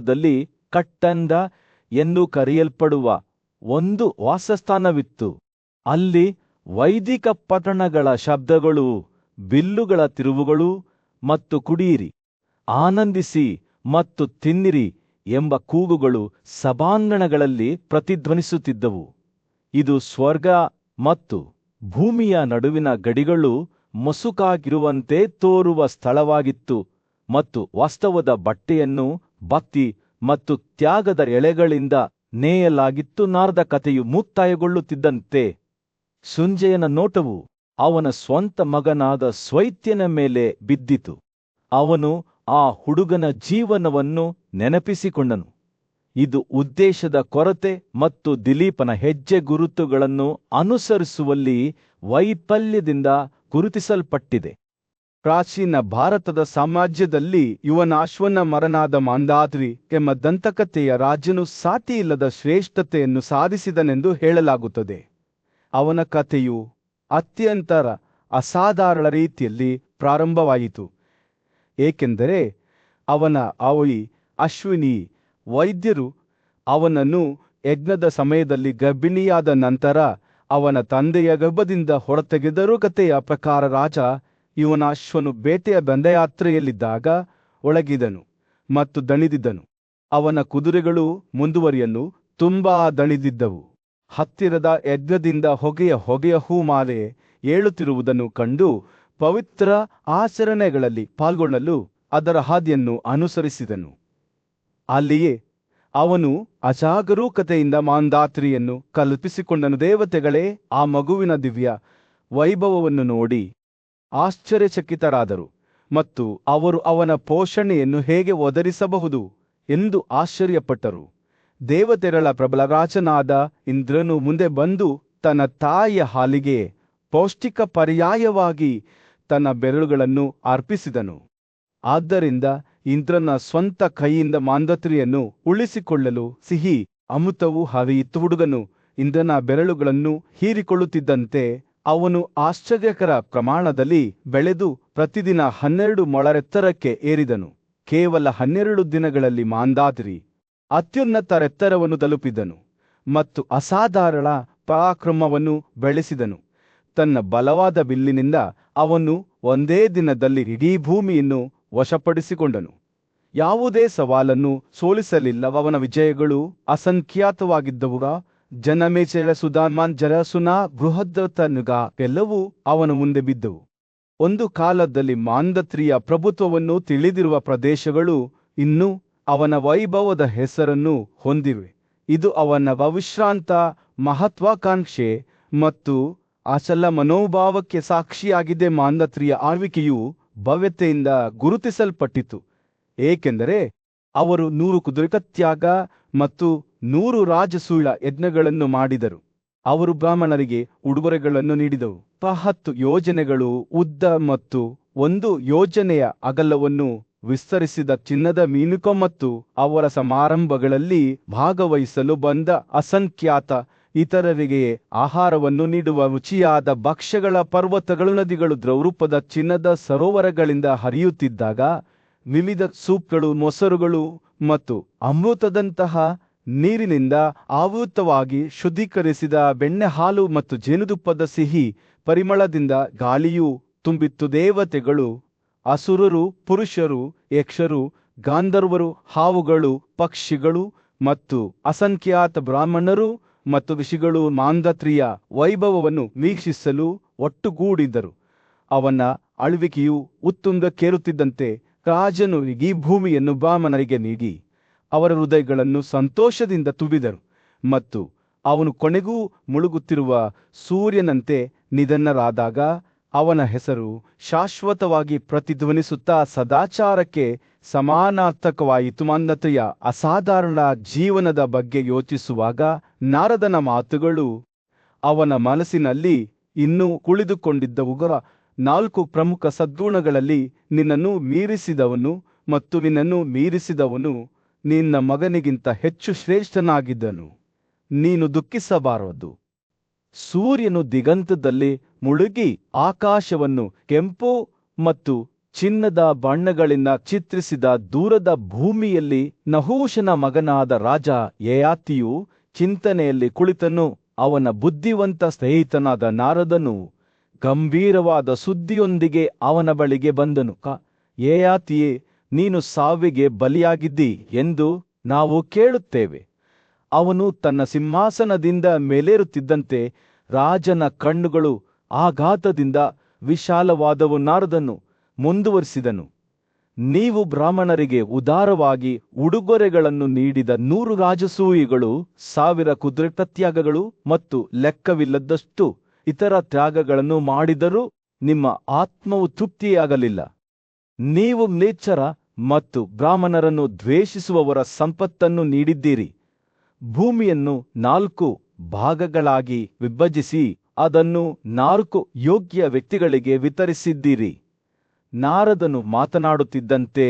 ದಲ್ಲಿ ಕಟ್ಟಂದ ಎಂದು ಕರೆಯಲ್ಪಡುವ ಒಂದು ವಾಸಸ್ಥಾನವಿತ್ತು. ಅಲ್ಲಿ ವೈದಿಕ ಪಟ್ಟಣಗಳ ಶಬ್ದಗಳು, ಬಿಲ್ಲುಗಳ ತಿರುವುಗಳು ಮತ್ತು ಕುಡಿಯಿರಿ, ಆನಂದಿಸಿ ಮತ್ತು ತಿನ್ನಿರಿ ಎಂಬ ಕೂಗುಗಳು ಸಭಾಂಗಣಗಳಲ್ಲಿ ಪ್ರತಿಧ್ವನಿಸುತ್ತಿದ್ದವು. ಇದು ಸ್ವರ್ಗ ಮತ್ತು ಭೂಮಿಯ ನಡುವಿನ ಗಡಿಗಳು ಮಸುಕಾಗಿರುವಂತೆ ತೋರುವ ಸ್ಥಳವಾಗಿತ್ತು ಮತ್ತು ವಾಸ್ತವದ ಬಟ್ಟೆಯನ್ನು ಭಕ್ತಿ ಮತ್ತು ತ್ಯಾಗದ ಎಳೆಗಳಿಂದ ನೇಯಲಾಗಿತ್ತು. ನಾರದ ಕಥೆಯು ಮುಕ್ತಾಯಗೊಳ್ಳುತ್ತಿದ್ದಂತೆ ಸಂಜಯನ ನೋಟವು ಅವನ ಸ್ವಂತ ಮಗನಾದ ಸ್ವೈತ್ಯನ ಮೇಲೆ ಬಿದ್ದಿತು. ಅವನು ಆ ಹುಡುಗನ ಜೀವನವನ್ನು ನೆನಪಿಸಿಕೊಂಡನು. ಇದು ಉದ್ದೇಶದ ಕೊರತೆ ಮತ್ತು ದಿಲೀಪನ ಹೆಜ್ಜೆ ಗುರುತುಗಳನ್ನು ಅನುಸರಿಸುವಲ್ಲಿ ವೈಫಲ್ಯದಿಂದ ಗುರುತಿಸಲ್ಪಟ್ಟಿದೆ. ಪ್ರಾಚೀನ ಭಾರತದ ಸಮಾಜದಲ್ಲಿ ಯುವನಾಶ್ವನ ಮರನಾದ ಮಾಂಧಾತ್ರಿ ಎಂಬ ದಂತಕಥೆಯ ರಾಜನು ಸಾಟಿಯಿಲ್ಲದ ಶ್ರೇಷ್ಠತೆಯನ್ನು ಸಾಧಿಸಿದನೆಂದು ಹೇಳಲಾಗುತ್ತದೆ. ಅವನ ಕಥೆಯು ಅತ್ಯಂತ ಅಸಾಧಾರಣ ರೀತಿಯಲ್ಲಿ ಪ್ರಾರಂಭವಾಯಿತು, ಏಕೆಂದರೆ ಅವನ ಅವಳಿ ಅಶ್ವಿನಿ ವೈದ್ಯರು ಅವನನ್ನು ಯಜ್ಞದ ಸಮಯದಲ್ಲಿ ಗರ್ಭಿಣಿಯಾದ ನಂತರ ಅವನ ತಂದೆಯ ಗರ್ಭದಿಂದ ಹೊರತೆಗೆದರು. ಕಥೆಯ ಪ್ರಕಾರ ರಾಜ ಯುವನಾಶ್ವನು ಬೇಟೆಯ ದಂಡಯಾತ್ರೆಯಲ್ಲಿದ್ದಾಗ ಒಳಗಿದನು ಮತ್ತು ದಣಿದಿದ್ದನು. ಅವನ ಕುದುರೆಗಳು ಮುಂದುವರಿಯಲು ತುಂಬಾ ದಣಿದಿದ್ದವು. ಹತ್ತಿರದ ಯಜ್ಞದಿಂದ ಹೊಗೆಯ ಹೂಮಾಲೆ ಏಳುತ್ತಿರುವುದನ್ನು ಕಂಡು ಪವಿತ್ರ ಆಚರಣೆಗಳಲ್ಲಿ ಪಾಲ್ಗೊಳ್ಳಲು ಅದರ ಹಾದಿಯನ್ನು ಅನುಸರಿಸಿದನು. ಅಲ್ಲಿಯೇ ಅವನು ಅಜಾಗರೂಕತೆಯಿಂದ ಮಾಂಧಾತ್ರಿಯನ್ನು ಕಲ್ಪಿಸಿಕೊಂಡನು. ದೇವತೆಗಳೇ ಆ ಮಗುವಿನ ದಿವ್ಯ ವೈಭವವನ್ನು ನೋಡಿ ಆಶ್ಚರ್ಯಚಕಿತರಾದರು ಮತ್ತು ಅವರು ಅವನ ಪೋಷಣೆಯನ್ನು ಹೇಗೆ ಒದಗಿಸಬಹುದು ಎಂದು ಆಶ್ಚರ್ಯಪಟ್ಟರು. ದೇವತೆಗಳ ಪ್ರಬಲ ರಾಜನಾದ ಇಂದ್ರನು ಮುಂದೆ ಬಂದು ತನ್ನ ತಾಯಿಯ ಹಾಲಿಗೆ ಪೌಷ್ಟಿಕ ಪರ್ಯಾಯವಾಗಿ ತನ್ನ ಬೆರಳುಗಳನ್ನು ಅರ್ಪಿಸಿದನು. ಆದ್ದರಿಂದ ಇಂದ್ರನ ಸ್ವಂತ ಕೈಯಿಂದ ಮಾಂಧಾತ್ರಿಯನ್ನು ಉಳಿಸಿಕೊಳ್ಳಲು ಸಿಹಿ ಅಮೃತವು ಹರಿಯಿತು. ಹುಡುಗನು ಇಂದ್ರನ ಬೆರಳುಗಳನ್ನು ಹೀರಿಕೊಳ್ಳುತ್ತಿದ್ದಂತೆ ಅವನು ಆಶ್ಚರ್ಯಕರ ಪ್ರಮಾಣದಲ್ಲಿ ಬೆಳೆದು ಪ್ರತಿದಿನ 12 ಮೊಳ ಎತ್ತರಕ್ಕೆ ಏರಿದನು. ಕೇವಲ 12 ದಿನಗಳಲ್ಲಿ ಮಾಂಧಾತ್ರಿ ಅತ್ಯುನ್ನತ ಎತ್ತರವನ್ನು ತಲುಪಿದನು ಮತ್ತು ಅಸಾಧಾರಣ ಪರಾಕ್ರಮವನ್ನು ಬೆಳೆಸಿದನು. ತನ್ನ ಬಲವಾದ ಬಿಲ್ಲಿನಿಂದ ಅವನು ಒಂದೇ ದಿನದಲ್ಲಿ ಇಡೀ ಭೂಮಿಯನ್ನು ವಶಪಡಿಸಿಕೊಂಡನು. ಯಾವುದೇ ಸವಾಲನ್ನು ಸೋಲಿಸಲಿಲ್ಲ. ಅವನ ವಿಜಯಗಳು ಅಸಂಖ್ಯಾತವಾಗಿದ್ದವು. ಜನಮೇಜಯ ಸುಧಾಮನ್ ಜರಸುನ ಬೃಹದತನುಗ ಎಲ್ಲವೂ ಅವನ ಮುಂದೆ ಬಿದ್ದವು. ಒಂದು ಕಾಲದಲ್ಲಿ ಮಾಂಧಾತ್ರಿಯ ಪ್ರಭುತ್ವವನ್ನು ತಿಳಿದಿರುವ ಪ್ರದೇಶಗಳು ಇನ್ನೂ ಅವನ ವೈಭವದ ಹೆಸರನ್ನು ಹೊಂದಿವೆ. ಇದು ಅವನ ಅವಿಶ್ರಾಂತ ಮಹತ್ವಾಕಾಂಕ್ಷೆ ಮತ್ತು ಅಚಲ ಮನೋಭಾವಕ್ಕೆ ಸಾಕ್ಷಿಯಾಗಿದೆ. ಮಾಂಧಾತ್ರಿಯ ಆಳ್ವಿಕೆಯು ಭವ್ಯತೆಯಿಂದ ಗುರುತಿಸಲ್ಪಟ್ಟಿತು, ಏಕೆಂದರೆ ಅವರು 100 ಕುದುರೆತ್ಯಾಗ ಮತ್ತು 100 ರಾಜಸೂಯ ಯಜ್ಞಗಳನ್ನು ಮಾಡಿದರು. ಅವರು ಬ್ರಾಹ್ಮಣರಿಗೆ ಉಡುಗೊರೆಗಳನ್ನು ನೀಡಿದವು. 10 ಯೋಜನೆಗಳು ಉದ್ದ ಮತ್ತು 1 ಯೋಜನೆಯ ಅಗಲವನ್ನು ವಿಸ್ತರಿಸಿದ ಚಿನ್ನದ ಮೀನುಕ ಮತ್ತು ಅವರ ಸಮಾರಂಭಗಳಲ್ಲಿ ಭಾಗವಹಿಸಲು ಬಂದ ಅಸಂಖ್ಯಾತ ಇತರರಿಗೆ ಆಹಾರವನ್ನು ನೀಡುವ ರುಚಿಯಾದ ಭಕ್ಷ್ಯಗಳ ಪರ್ವತಗಳು. ನದಿಗಳು ದ್ರವರೂಪದ ಚಿನ್ನದ ಸರೋವರಗಳಿಂದ ಹರಿಯುತ್ತಿದ್ದಾಗ ವಿವಿಧ ಸೂಪ್ಗಳು, ಮೊಸರುಗಳು ಮತ್ತು ಅಮೃತದಂತಹ ನೀರಿನಿಂದ ಆವೃತವಾಗಿ ಶುದ್ಧೀಕರಿಸಿದ ಬೆಣ್ಣೆ, ಹಾಲು ಮತ್ತು ಜೇನುತುಪ್ಪದ ಸಿಹಿ ಪರಿಮಳದಿಂದ ಗಾಳಿಯು ತುಂಬಿತ್ತು. ದೇವತೆಗಳು, ಅಸುರರು, ಪುರುಷರು, ಯಕ್ಷರು, ಗಾಂಧರ್ವರು, ಹಾವುಗಳು, ಪಕ್ಷಿಗಳು ಮತ್ತು ಅಸಂಖ್ಯಾತ ಬ್ರಾಹ್ಮಣರು ಮತ್ತು ಋಷಿಗಳು ಮಾಂಧಾತ್ರಿಯ ವೈಭವವನ್ನು ವೀಕ್ಷಿಸಲು ಒಟ್ಟುಗೂಡಿದ್ದರು. ಅವನ ಆಳ್ವಿಕೆಯು ಉತ್ತುಂಗಕ್ಕೇರುತ್ತಿದ್ದಂತೆ ರಾಜನು ಈ ಭೂಮಿಯನ್ನು ಬ್ರಾಹ್ಮಣರಿಗೆ ನೀಡಿ ಅವರ ಹೃದಯಗಳನ್ನು ಸಂತೋಷದಿಂದ ತುಂಬಿದರು ಮತ್ತು ಅವನು ಕೊನೆಗೂ ಮುಳುಗುತ್ತಿರುವ ಸೂರ್ಯನಂತೆ ನಿಧನರಾದಾಗ ಅವನ ಹೆಸರು ಶಾಶ್ವತವಾಗಿ ಪ್ರತಿಧ್ವನಿಸುತ್ತಾ ಸದಾಚಾರಕ್ಕೆ ಸಮಾನಾರ್ಥಕವಾಯಿತು. ಮಾಂಧಾತ್ರಿಯ ಅಸಾಧಾರಣ ಜೀವನದ ಬಗ್ಗೆ ಯೋಚಿಸುವಾಗ ನಾರದನ ಮಾತುಗಳು ಅವನ ಮನಸ್ಸಿನಲ್ಲಿ ಇನ್ನೂ ಕುಳಿತುಕೊಂಡಿದ್ದವು. 4 ಪ್ರಮುಖ ಸದ್ಗುಣಗಳಲ್ಲಿ ನಿನ್ನನ್ನು ಮೀರಿಸಿದವನು ಮತ್ತು ನಿನ್ನನ್ನು ಮೀರಿಸಿದವನು ನಿನ್ನ ಮಗನಿಗಿಂತ ಹೆಚ್ಚು ಶ್ರೇಷ್ಠನಾಗಿದ್ದನು. ನೀನು ದುಃಖಿಸಬಾರದು. ಸೂರ್ಯನು ದಿಗಂತದಲ್ಲಿ ಮುಳುಗಿ ಆಕಾಶವನ್ನು ಕೆಂಪು ಮತ್ತು ಚಿನ್ನದ ಬಣ್ಣಗಳಿಂದ ಚಿತ್ರಿಸಿದ ದೂರದ ಭೂಮಿಯಲ್ಲಿ ನಹೂಷನ ಮಗನಾದ ರಾಜ ಯಯಾತಿಯು ಚಿಂತನೆಯಲ್ಲಿ ಕುಳಿತನು. ಅವನ ಬುದ್ಧಿವಂತ ಸ್ನೇಹಿತನಾದ ನಾರದನು ಗಂಭೀರವಾದ ಸುದ್ದಿಯೊಂದಿಗೆ ಅವನ ಬಳಿಗೆ ಬಂದನು. ಯಯಾತಿಯೇ, ನೀನು ಸಾವಿಗೆ ಬಲಿಯಾಗಿದ್ದಿ ಎಂದು ನಾವು ಕೇಳುತ್ತೇವೆ. ಅವನು ತನ್ನ ಸಿಂಹಾಸನದಿಂದ ಮೇಲೇರುತ್ತಿದ್ದಂತೆ ರಾಜನ ಕಣ್ಣುಗಳು ಆಘಾತದಿಂದ ವಿಶಾಲವಾದವು. ನಾರದನು ಮುಂದುವರಿಸಿದನು, ನೀವು ಬ್ರಾಹ್ಮಣರಿಗೆ ಉದಾರವಾಗಿ ಉಡುಗೊರೆಗಳನ್ನು ನೀಡಿದ 100 ರಾಜಸೂಯಿಗಳು, 1000 ಕುದುರೆ ತ್ಯಾಗಗಳು ಮತ್ತು ಲೆಕ್ಕವಿಲ್ಲದಷ್ಟು ಇತರ ತ್ಯಾಗಗಳನ್ನು ಮಾಡಿದರೂ ನಿಮ್ಮ ಆತ್ಮವು ತೃಪ್ತಿಯಾಗಲಿಲ್ಲ. ನೀವು ಮ್ಲೇಚ್ಛರ ಮತ್ತು ಬ್ರಾಹ್ಮಣರನ್ನು ದ್ವೇಷಿಸುವವರ ಸಂಪತ್ತನ್ನು ನೀಡಿದ್ದೀರಿ. ಭೂಮಿಯನ್ನು 4 ಭಾಗಗಳಾಗಿ ವಿಭಜಿಸಿ ಅದನ್ನು 4 ಯೋಗ್ಯ ವ್ಯಕ್ತಿಗಳಿಗೆ ವಿತರಿಸಿದ್ದೀರಿ. ನಾರದನು ಮಾತನಾಡುತ್ತಿದ್ದಂತೆ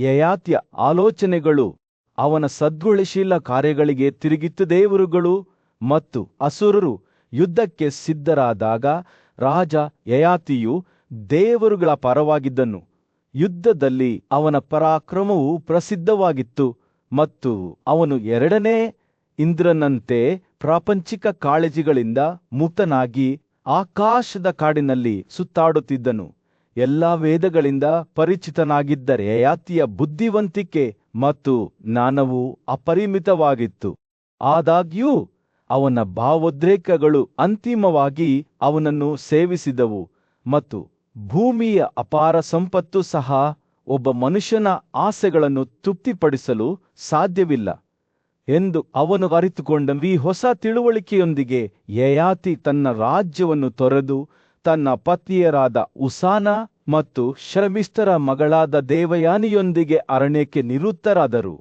ಯಯಾತಿಯ ಆಲೋಚನೆಗಳು ಅವನ ಸದ್ಗುಣಶೀಲ ಕಾರ್ಯಗಳಿಗೆ ತಿರುಗಿತ್ತು. ದೇವರುಗಳು ಮತ್ತು ಅಸುರರು ಯುದ್ಧಕ್ಕೆ ಸಿದ್ಧರಾದಾಗ ರಾಜ ಯಯಾತಿಯು ದೇವರುಗಳ ಪರವಾಗಿದ್ದನು. ಯುದ್ಧದಲ್ಲಿ ಅವನ ಪರಾಕ್ರಮವು ಪ್ರಸಿದ್ಧವಾಗಿತ್ತು ಮತ್ತು ಅವನು 2ನೇ ಇಂದ್ರನಂತೆ ಪ್ರಾಪಂಚಿಕ ಕಾಳಜಿಗಳಿಂದ ಮುಕ್ತನಾಗಿ ಆಕಾಶದ ಕಾಡಿನಲ್ಲಿ ಸುತ್ತಾಡುತ್ತಿದ್ದನು. ಎಲ್ಲ ವೇದಗಳಿಂದ ಪರಿಚಿತನಾಗಿದ್ದರೆ ಯಯಾತಿಯ ಬುದ್ಧಿವಂತಿಕೆ ಮತ್ತು ಜ್ಞಾನವು ಅಪರಿಮಿತವಾಗಿತ್ತು. ಆದಾಗ್ಯೂ ಅವನ ಭಾವೋದ್ರೇಕಗಳು ಅಂತಿಮವಾಗಿ ಅವನನ್ನು ಸೇವಿಸಿದವು ಮತ್ತು ಭೂಮಿಯ ಅಪಾರ ಸಂಪತ್ತು ಸಹ ಒಬ್ಬ ಮನುಷ್ಯನ ಆಸೆಗಳನ್ನು ತೃಪ್ತಿಪಡಿಸಲು ಸಾಧ್ಯವಿಲ್ಲ ಎಂದು ಅವನು ಅರಿತುಕೊಂಡನು. ಈ ಹೊಸ ತಿಳುವಳಿಕೆಯೊಂದಿಗೆ ಯಯಾತಿ ತನ್ನ ರಾಜ್ಯವನ್ನು ತೊರೆದು ತನ್ನ ಪತ್ನಿಯರಾದ ಉಸಾನ ಮತ್ತು ಶರ್ಮಿಷ್ಠರ ಮಗಳಾದ ದೇವಯಾನಿಯೊಂದಿಗೆ ಅರಣ್ಯಕ್ಕೆ ನಿವೃತ್ತರಾದರು.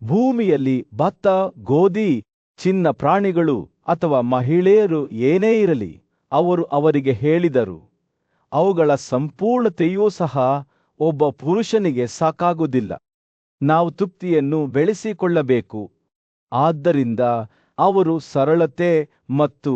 ಭೂಮಿಯಲ್ಲಿ ಭತ್ತ, ಗೋಧಿ, ಚಿನ್ನ, ಪ್ರಾಣಿಗಳು ಅಥವಾ ಮಹಿಳೆಯರು ಏನೇ ಇರಲಿ, ಅವರು ಅವರಿಗೆ ಹೇಳಿದರು, ಅವುಗಳ ಸಂಪೂರ್ಣತೆಯೂ ಸಹ ಒಬ್ಬ ಪುರುಷನಿಗೆ ಸಾಕಾಗುವುದಿಲ್ಲ. ನಾವು ತೃಪ್ತಿಯನ್ನು ಬೆಳೆಸಿಕೊಳ್ಳಬೇಕು. ಆದ್ದರಿಂದ ಅವರು ಸರಳತೆ ಮತ್ತು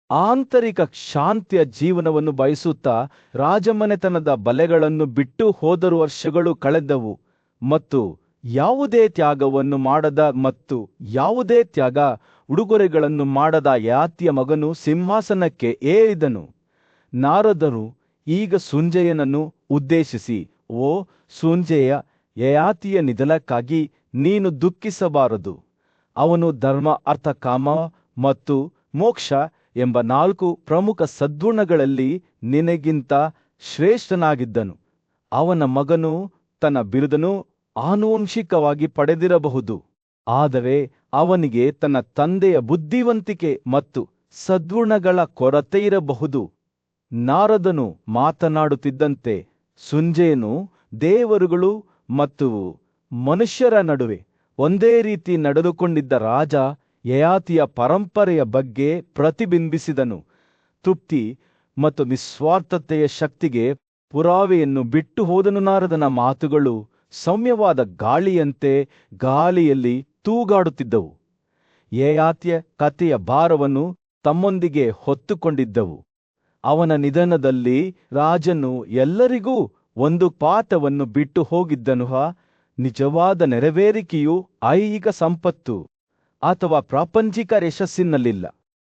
ಆಂತರಿಕ ಶಾಂತಿಯ ಜೀವನವನ್ನು ಬಯಸುತ್ತಾ ರಾಜಮನೆತನದ ಬಲೆಗಳನ್ನು ಬಿಟ್ಟು ಹೋದರು. ವರ್ಷಗಳು ಕಳೆದವು ಮತ್ತು ಯಾವುದೇ ತ್ಯಾಗವನ್ನು ಮಾಡದ ಮತ್ತು ಯಾವುದೇ ತ್ಯಾಗ ಉಡುಗೊರೆಗಳನ್ನು ಮಾಡದ ಯಯಾತಿಯ ಮಗನು ಸಿಂಹಾಸನಕ್ಕೆ ಏರಿದನು. ನಾರದರು ಈಗ ಸಂಜಯನನ್ನು ಉದ್ದೇಶಿಸಿ, ಓ ಸಂಜಯ, ಯಯಾತಿಯ ನಿಧನಕ್ಕಾಗಿ ನೀನು ದುಃಖಿಸಬಾರದು. ಅವನು ಧರ್ಮ, ಅರ್ಥ, ಕಾಮ ಮತ್ತು ಮೋಕ್ಷ ಎಂಬ 4 ಪ್ರಮುಖ ಸದ್ಗುಣಗಳಲ್ಲಿ ನಿನಗಿಂತ ಶ್ರೇಷ್ಠನಾಗಿದ್ದನು. ಅವನ ಮಗನು ತನ್ನ ಬಿರುದನ್ನು ಆನುವಂಶಿಕವಾಗಿ ಪಡೆದಿರಬಹುದು, ಆದರೆ ಅವನಿಗೆ ತನ್ನ ತಂದೆಯ ಬುದ್ಧಿವಂತಿಕೆ ಮತ್ತು ಸದ್ಗುಣಗಳ ಕೊರತೆಯಿರಬಹುದು. ನಾರದನು ಮಾತನಾಡುತ್ತಿದ್ದಂತೆ ಸಂಜಯನು ದೇವರುಗಳು ಮತ್ತು ಮನುಷ್ಯರ ನಡುವೆ ಒಂದೇ ರೀತಿ ನಡೆದುಕೊಂಡಿದ್ದ ರಾಜ ಯಯಾತಿಯ ಪರಂಪರೆಯ ಬಗ್ಗೆ ಪ್ರತಿಬಿಂಬಿಸಿದನು. ತೃಪ್ತಿ ಮತ್ತು ನಿಸ್ವಾರ್ಥತೆಯ ಶಕ್ತಿಗೆ ಪುರಾವೆಯನ್ನು ಬಿಟ್ಟು ಹೋದನು. ನಾರದನ ಮಾತುಗಳು ಸೌಮ್ಯವಾದ ಗಾಳಿಯಂತೆ ಗಾಳಿಯಲ್ಲಿ ತೂಗಾಡುತ್ತಿದ್ದವು. ಯಯಾತಿಯ ಕಥೆಯ ಭಾರವನ್ನು ತಮ್ಮೊಂದಿಗೆ ಹೊತ್ತುಕೊಂಡಿದ್ದವು. ಅವನ ನಿಧನದಲ್ಲಿ ರಾಜನು ಎಲ್ಲರಿಗೂ ಒಂದು ಪಾಠವನ್ನು ಬಿಟ್ಟು ಹೋಗಿದ್ದನು. ನಿಜವಾದ ನೆರವೇರಿಕೆಯು ಐಹಿಕ ಸಂಪತ್ತು ಅಥವಾ ಪ್ರಾಪಂಚಿಕ ಯಶಸ್ಸಿನಲ್ಲಿಲ್ಲ,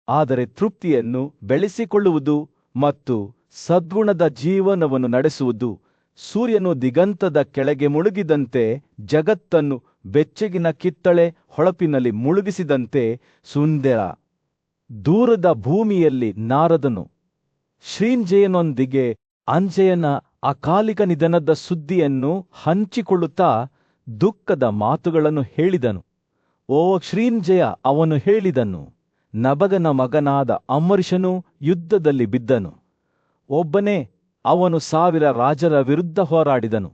ಆದರೆ ತೃಪ್ತಿಯನ್ನು ಬೆಳೆಸಿಕೊಳ್ಳುವುದು ಮತ್ತು ಸದ್ಗುಣದ ಜೀವನವನ್ನು ನಡೆಸುವುದು. ಸೂರ್ಯನು ದಿಗಂತದ ಕೆಳಗೆ ಮುಳುಗಿದಂತೆ, ಜಗತ್ತನ್ನು ಬೆಚ್ಚಗಿನ ಕಿತ್ತಳೆ ಹೊಳಪಿನಲ್ಲಿ ಮುಳುಗಿಸಿದಂತೆ ಸುಂದರ ದೂರದ ಭೂಮಿಯಲ್ಲಿ ನಾರದನು ಶ್ರೀಂಜಯನೊಂದಿಗೆ ಅಂಜಯನ ಅಕಾಲಿಕ ನಿಧನದ ಸುದ್ದಿಯನ್ನು ಹಂಚಿಕೊಳ್ಳುತ್ತಾ ದುಃಖದ ಮಾತುಗಳನ್ನು ಹೇಳಿದನು. ಓ ಶ್ರೀಂಜಯ, ಅವನು ಹೇಳಿದನು, ನಬಗನ ಮಗನಾದ ಅಂಬರೀಷನು ಯುದ್ಧದಲ್ಲಿ ಬಿದ್ದನು. ಒಬ್ಬನೇ ಅವನು 1000 ರಾಜರ ವಿರುದ್ಧ ಹೋರಾಡಿದನು.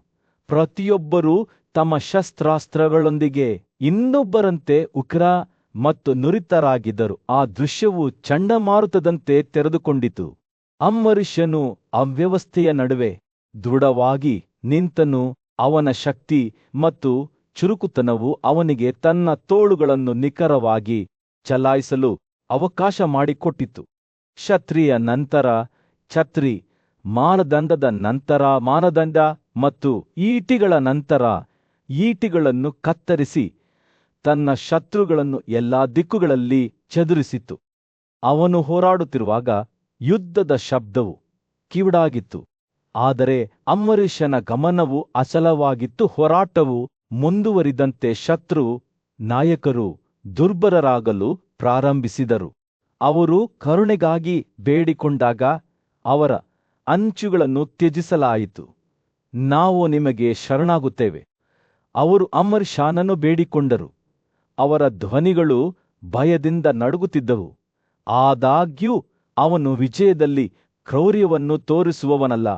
ಪ್ರತಿಯೊಬ್ಬರೂ ತಮ್ಮ ಶಸ್ತ್ರಾಸ್ತ್ರಗಳೊಂದಿಗೆ ಇನ್ನೊಬ್ಬರಂತೆ ಉಗ್ರ ಮತ್ತು ನುರಿತರಾಗಿದ್ದರು. ಆ ದೃಶ್ಯವು ಚಂಡಮಾರುತದಂತೆ ತೆರೆದುಕೊಂಡಿತು. ಅಂಬರೀಷನು ಅವ್ಯವಸ್ಥೆಯ ನಡುವೆ ದೃಢವಾಗಿ ನಿಂತನು. ಅವನ ಶಕ್ತಿ ಮತ್ತು ಚುರುಕುತನವು ಅವನಿಗೆ ತನ್ನ ತೋಳುಗಳನ್ನು ನಿಖರವಾಗಿ ಚಲಾಯಿಸಲು ಅವಕಾಶ ಮಾಡಿಕೊಟ್ಟಿತು. ಕ್ಷತ್ರಿಯ ನಂತರ ಛತ್ರಿ, ಮಾನದಂಡದ ನಂತರ ಮಾನದಂಡ ಮತ್ತು ಈಟಿಗಳ ನಂತರ ಈಟಿಗಳನ್ನು ಕತ್ತರಿಸಿ ತನ್ನ ಶತ್ರುಗಳನ್ನು ಎಲ್ಲಾ ದಿಕ್ಕುಗಳಲ್ಲಿ ಚದುರಿಸಿತು. ಅವನು ಹೋರಾಡುತ್ತಿರುವಾಗ ಯುದ್ಧದ ಶಬ್ದವು ಕಿವುಡಾಗಿತ್ತು. ಆದರೆ ಅಂಬರೀಷನ ಗಮನವು ಅಚಲವಾಗಿತ್ತು. ಹೋರಾಟವು ಮುಂದುವರಿದಂತೆ ಶತ್ರು ನಾಯಕರು ದುರ್ಬಲರಾಗಲು ಪ್ರಾರಂಭಿಸಿದರು. ಅವರು ಕರುಣೆಗಾಗಿ ಬೇಡಿಕೊಂಡಾಗ ಅವರ ಅಂಚುಗಳನ್ನು ತ್ಯಜಿಸಲಾಯಿತು. ನಾವು ನಿಮಗೆ ಶರಣಾಗುತ್ತೇವೆ. ಅವರು ಅಂಬರೀಷನನ್ನು ಬೇಡಿಕೊಂಡರು. ಅವರ ಧ್ವನಿಗಳು ಭಯದಿಂದ ನಡುಗುತ್ತಿದ್ದವು. ಆದಾಗ್ಯೂ ಅವನು ವಿಜಯದಲ್ಲಿ ಕ್ರೌರ್ಯವನ್ನು ತೋರಿಸುವವನಲ್ಲ.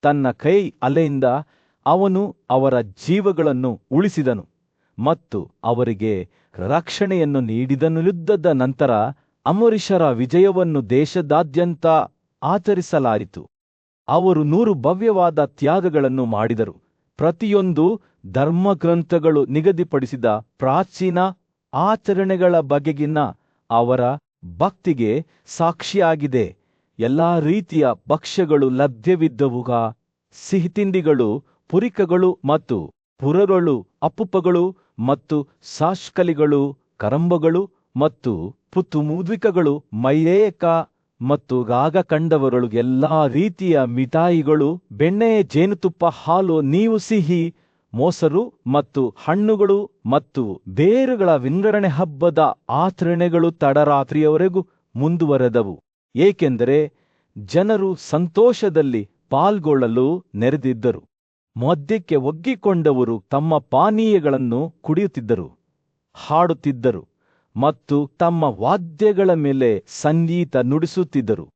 ತನ್ನ ಕೈ ಅಲೆಯಿಂದ ಅವನು ಅವರ ಜೀವಗಳನ್ನು ಉಳಿಸಿದನು ಮತ್ತು ಅವರಿಗೆ ರಕ್ಷಣೆಯನ್ನು ನೀಡಿದನು. ಯುದ್ಧದ ನಂತರ ಅಂಬರೀಷರ ವಿಜಯವನ್ನು ದೇಶದಾದ್ಯಂತ ಆಚರಿಸಲಾಯಿತು. ಅವರು 100 ಭವ್ಯವಾದ ತ್ಯಾಗಗಳನ್ನು ಮಾಡಿದರು. ಪ್ರತಿಯೊಂದು ಧರ್ಮಗ್ರಂಥಗಳು ನಿಗದಿಪಡಿಸಿದ ಪ್ರಾಚೀನ ಆಚರಣೆಗಳ ಬಗೆಗಿನ ಅವರ ಭಕ್ತಿಗೆ ಸಾಕ್ಷಿಯಾಗಿದೆ. ಎಲ್ಲಾ ರೀತಿಯ ಭಕ್ಷ್ಯಗಳು ಲಭ್ಯವಿದ್ದವುಗ. ಸಿಹಿತಿಂಡಿಗಳು, ಪುರಿಕಗಳು ಮತ್ತು ಪುರಗಳು, ಅಪ್ಪುಪ್ಪಗಳು ಮತ್ತು ಸಾಷ್ಕಲಿಗಳು, ಕರಂಬಗಳು ಮತ್ತು ಪುತ್ತುಮುದ್ವಿಕಗಳು, ಮೈಲೇಕ ಮತ್ತು ಗಾಗ ಕಂಡವರಳು ಎಲ್ಲಾ ರೀತಿಯ ಮಿಠಾಯಿಗಳು, ಬೆಣ್ಣೆ, ಜೇನುತುಪ್ಪ, ಹಾಲು, ನೀವು ಸಿಹಿ, ಮೊಸರು ಮತ್ತು ಹಣ್ಣುಗಳು ಮತ್ತು ಬೇರುಗಳ ವಿಂಗಡಣೆ. ಹಬ್ಬದ ಆಚರಣೆಗಳು ತಡರಾತ್ರಿಯವರೆಗೂ ಮುಂದುವರೆದವು, ಏಕೆಂದರೆ ಜನರು ಸಂತೋಷದಲ್ಲಿ ಪಾಲ್ಗೊಳ್ಳಲು ನೆರೆದಿದ್ದರು. ಮದ್ಯಕ್ಕೆ ಒಗ್ಗಿಕೊಂಡವರು ತಮ್ಮ ಪಾನೀಯಗಳನ್ನು ಕುಡಿಯುತ್ತಿದ್ದರು, ಹಾಡುತ್ತಿದ್ದರು ಮತ್ತು ತಮ್ಮ ವಾದ್ಯಗಳ ಮೇಲೆ ಸಂಗೀತ ನುಡಿಸುತ್ತಿದ್ದರು.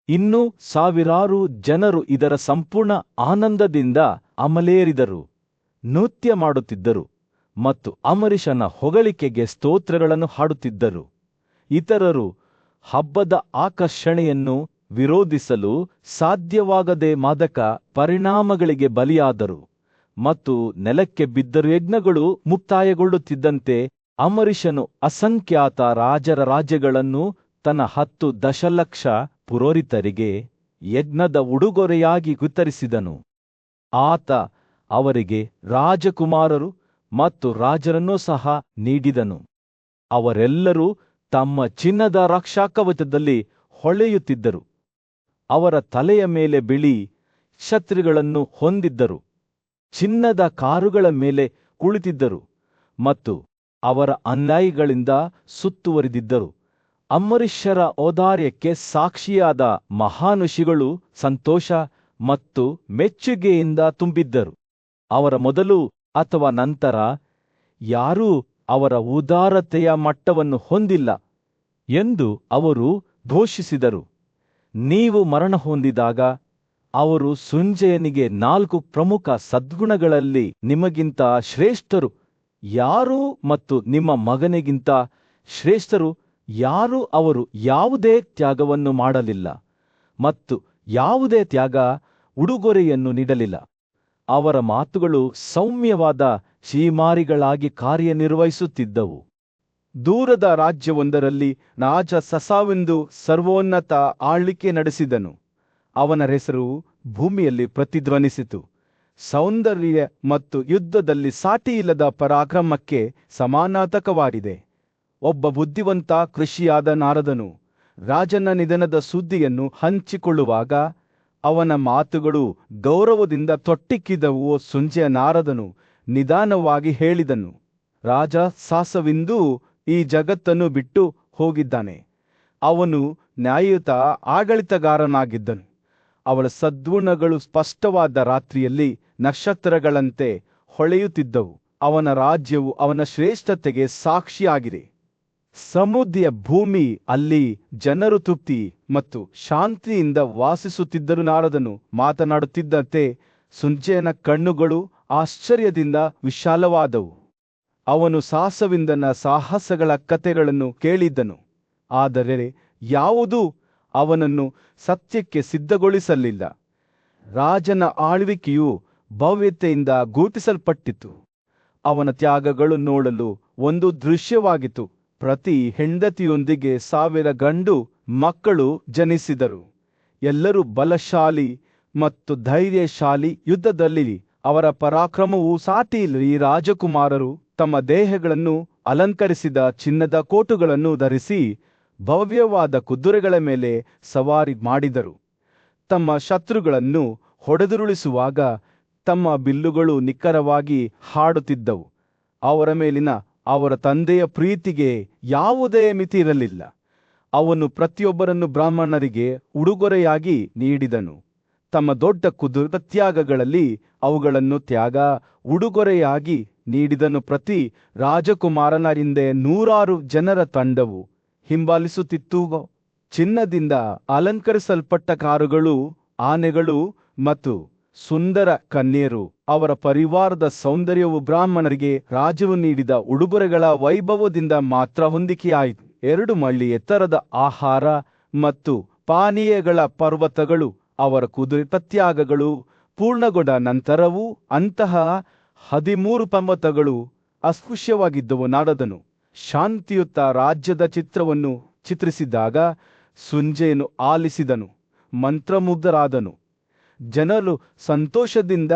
ಇನ್ನೂ ಸಾವಿರಾರು ಜನರು ಇದರ ಸಂಪೂರ್ಣ ಆನಂದದಿಂದ ಅಮಲೇರಿದರು, ನೃತ್ಯ ಮಾಡುತ್ತಿದ್ದರು ಮತ್ತು ಅಂಬರೀಷನ ಹೊಗಳಿಕೆಗೆ ಸ್ತೋತ್ರಗಳನ್ನು ಹಾಡುತ್ತಿದ್ದರು. ಇತರರು ಹಬ್ಬದ ಆಕರ್ಷಣೆಯನ್ನು ವಿರೋಧಿಸಲು ಸಾಧ್ಯವಾಗದೆ ಮಾದಕ ಪರಿಣಾಮಗಳಿಗೆ ಬಲಿಯಾದರು ಮತ್ತು ನೆಲಕ್ಕೆ ಬಿದ್ದರು. ಯಜ್ಞಗಳು ಮುಕ್ತಾಯಗೊಳ್ಳುತ್ತಿದ್ದಂತೆ ಅಂಬರೀಷನು ಅಸಂಖ್ಯಾತ ರಾಜರ ರಾಜ್ಯಗಳನ್ನು ತನ್ನ 10 ದಶಲಕ್ಷ ಪುರೋಹಿತರಿಗೆ ಯಜ್ಞದ ಉಡುಗೊರೆಯಾಗಿ ವಿತರಿಸಿದನು. ಆತ ಅವರಿಗೆ ರಾಜಕುಮಾರರು ಮತ್ತು ರಾಜರನ್ನೂ ಸಹ ನೀಡಿದನು. ಅವರೆಲ್ಲರೂ ತಮ್ಮ ಚಿನ್ನದ ರಕ್ಷಾಕವಚದಲ್ಲಿ ಹೊಳೆಯುತ್ತಿದ್ದರು. ಅವರ ತಲೆಯ ಮೇಲೆ ಬಿಳಿ ಛತ್ರಿಗಳನ್ನು ಹೊಂದಿದ್ದರು, ಚಿನ್ನದ ಕಾರುಗಳ ಮೇಲೆ ಕುಳಿತಿದ್ದರು ಮತ್ತು ಅವರ ಅನ್ಯಾಯಿಗಳಿಂದ ಸುತ್ತುವರಿದಿದ್ದರು. ಅಂಬರೀಷರ ಔದಾರ್ಯಕ್ಕೆ ಸಾಕ್ಷಿಯಾದ ಮಹಾನುಷಿಗಳು ಸಂತೋಷ ಮತ್ತು ಮೆಚ್ಚುಗೆಯಿಂದ ತುಂಬಿದ್ದರು. ಅವರ ಮೊದಲು ಅಥವಾ ನಂತರ ಯಾರೂ ಅವರ ಉದಾರತೆಯ ಮಟ್ಟವನ್ನು ಹೊಂದಿಲ್ಲ ಎಂದು ಅವರು ಘೋಷಿಸಿದರು. ನೀವು ಮರಣ ಹೊಂದಿದಾಗ ಅವರು ಸಂಜಯನಿಗೆ 4 ಪ್ರಮುಖ ಸದ್ಗುಣಗಳಲ್ಲಿ ನಿಮಗಿಂತ ಶ್ರೇಷ್ಠರು ಯಾರು ಮತ್ತು ನಿಮ್ಮ ಮಗನಿಗಿಂತ ಶ್ರೇಷ್ಠರು ಯಾರು? ಅವರು ಯಾವುದೇ ತ್ಯಾಗವನ್ನು ಮಾಡಲಿಲ್ಲ ಮತ್ತು ಯಾವುದೇ ತ್ಯಾಗ ಉಡುಗೊರೆಯನ್ನು ನೀಡಲಿಲ್ಲ. ಅವರ ಮಾತುಗಳು ಸೌಮ್ಯವಾದ ಚೀಮಾರಿಗಳಾಗಿ ಕಾರ್ಯನಿರ್ವಹಿಸುತ್ತಿದ್ದವು. ದೂರದ ರಾಜ್ಯವೊಂದರಲ್ಲಿ ರಾಜ ಸಸಾವೆಂದು ಸರ್ವೋನ್ನತ ಆಳ್ವಿಕೆ ನಡೆಸಿದನು. ಅವನ ಹೆಸರು ಭೂಮಿಯಲ್ಲಿ ಪ್ರತಿಧ್ವನಿಸಿತು. ಸೌಂದರ್ಯ ಮತ್ತು ಯುದ್ಧದಲ್ಲಿ ಸಾಟಿಯಿಲ್ಲದ ಪರಾಕ್ರಮಕ್ಕೆ ಸಮಾನಾರ್ಥಕವಾಗಿದೆ. ಒಬ್ಬ ಬುದ್ಧಿವಂತ ಕೃಷಿಯಾದ ನಾರದನು ರಾಜನ ನಿಧನದ ಸುದ್ದಿಯನ್ನು ಹಂಚಿಕೊಳ್ಳುವಾಗ ಅವನ ಮಾತುಗಳು ಗೌರವದಿಂದ ತೊಟ್ಟಿಕ್ಕಿದವು. ಸಂಜೆಯ ನಾರದನು ನಿಧಾನವಾಗಿ ಹೇಳಿದನು, ರಾಜ ಸಾಸವಿಂದು ಈ ಜಗತ್ತನ್ನು ಬಿಟ್ಟು ಹೋಗಿದ್ದಾನೆ. ಅವನು ನ್ಯಾಯಯುತ ಆಡಳಿತಗಾರನಾಗಿದ್ದನು. ಅವಳ ಸದ್ಗುಣಗಳು ಸ್ಪಷ್ಟವಾದ ರಾತ್ರಿಯಲ್ಲಿ ನಕ್ಷತ್ರಗಳಂತೆ ಹೊಳೆಯುತ್ತಿದ್ದವು. ಅವನ ರಾಜ್ಯವು ಅವನ ಶ್ರೇಷ್ಠತೆಗೆ ಸಾಕ್ಷಿಯಾಗಿದೆ. ಸಮೃದ್ಧಿಯ ಭೂಮಿ, ಅಲ್ಲಿ ಜನರು ತೃಪ್ತಿ ಮತ್ತು ಶಾಂತಿಯಿಂದ ವಾಸಿಸುತ್ತಿದ್ದರು. ನಾರದನು ಮಾತನಾಡುತ್ತಿದ್ದಂತೆ ಸಂಜಯನ ಕಣ್ಣುಗಳು ಆಶ್ಚರ್ಯದಿಂದ ವಿಶಾಲವಾದವು. ಅವನು ಸಾಸವಿಂದನ ಸಾಹಸಗಳ ಕಥೆಗಳನ್ನು ಕೇಳಿದ್ದನು, ಆದರೆ ಯಾವುದೂ ಅವನನ್ನು ಸತ್ಯಕ್ಕೆ ಸಿದ್ಧಗೊಳಿಸಲಿಲ್ಲ. ರಾಜನ ಆಳ್ವಿಕೆಯು ಭವ್ಯತೆಯಿಂದ ಗುರುತಿಸಲ್ಪಟ್ಟಿತು. ಅವನ ತ್ಯಾಗಗಳು ನೋಡಲು ಒಂದು ದೃಶ್ಯವಾಗಿತ್ತು. ಪ್ರತಿ ಹೆಂಡತಿಯೊಂದಿಗೆ 1000 ಗಂಡು ಮಕ್ಕಳು ಜನಿಸಿದರು. ಎಲ್ಲರೂ ಬಲಶಾಲಿ ಮತ್ತು ಧೈರ್ಯಶಾಲಿ ಯುದ್ಧದಲ್ಲಿ ಅವರ ಪರಾಕ್ರಮವು ಸಾಟಿಯಿಲ್ಲ. ಈ ರಾಜಕುಮಾರರು ತಮ್ಮ ದೇಹಗಳನ್ನು ಅಲಂಕರಿಸಿದ ಚಿನ್ನದ ಕೋಟುಗಳನ್ನು ಧರಿಸಿ ಭವ್ಯವಾದ ಕುದುರೆಗಳ ಮೇಲೆ ಸವಾರಿ ಮಾಡಿದರು. ತಮ್ಮ ಶತ್ರುಗಳನ್ನು ಹೊಡೆದುರುಳಿಸುವಾಗ ತಮ್ಮ ಬಿಲ್ಲುಗಳು ನಿಖರವಾಗಿ ಹಾಡುತ್ತಿದ್ದವು. ಅವರ ಮೇಲಿನ ಅವರ ತಂದೆಯ ಪ್ರೀತಿಗೆ ಯಾವುದೇ ಮಿತಿ ಇರಲಿಲ್ಲ. ಅವನು ಪ್ರತಿಯೊಬ್ಬರನ್ನು ಬ್ರಾಹ್ಮಣರಿಗೆ ಉಡುಗೊರೆಯಾಗಿ ನೀಡಿದನು. ತಮ್ಮ ದೊಡ್ಡ ಕುದುರೆ ತ್ಯಾಗಗಳಲ್ಲಿ ಅವುಗಳನ್ನು ಉಡುಗೊರೆಯಾಗಿ ನೀಡಿದನು. ಪ್ರತಿ ರಾಜಕುಮಾರನ ಹಿಂದೆ 100 ಜನರ ತಂಡವು ಹಿಂಬಾಲಿಸುತ್ತಿತ್ತು. ಚಿನ್ನದಿಂದ ಅಲಂಕರಿಸಲ್ಪಟ್ಟ ಕಾರುಗಳು, ಆನೆಗಳು ಮತ್ತು ಸುಂದರ ಕನ್ಯೆಯರು. ಅವರ ಪರಿವಾರದ ಸೌಂದರ್ಯವು ಬ್ರಾಹ್ಮಣರಿಗೆ ರಾಜನು ನೀಡಿದ ಉಡುಗೊರೆಗಳ ವೈಭವದಿಂದ ಮಾತ್ರ ಹೊಂದಿಕೆಯಾಯಿತು. 2 ಮೈಲಿ ಎತ್ತರದ ಆಹಾರ ಮತ್ತು ಪಾನೀಯಗಳ ಪರ್ವತಗಳು ಅವರ ಕುದುರೆ ತ್ಯಾಗಗಳು ಪೂರ್ಣಗೊಂಡ ನಂತರವೂ ಅಂತಹ 13 ಪರ್ವತಗಳು ಅಸ್ಪೃಶ್ಯವಾಗಿದ್ದವು. ನಾರದನು ಶಾಂತಿಯುತ ರಾಜ್ಯದ ಚಿತ್ರವನ್ನು ಚಿತ್ರಿಸಿದಾಗ ಸುಂಜೆಯನ್ನು ಆಲಿಸಿದನು, ಮಂತ್ರಮುಗ್ಧರಾದನು. ಜನರು ಸಂತೋಷದಿಂದ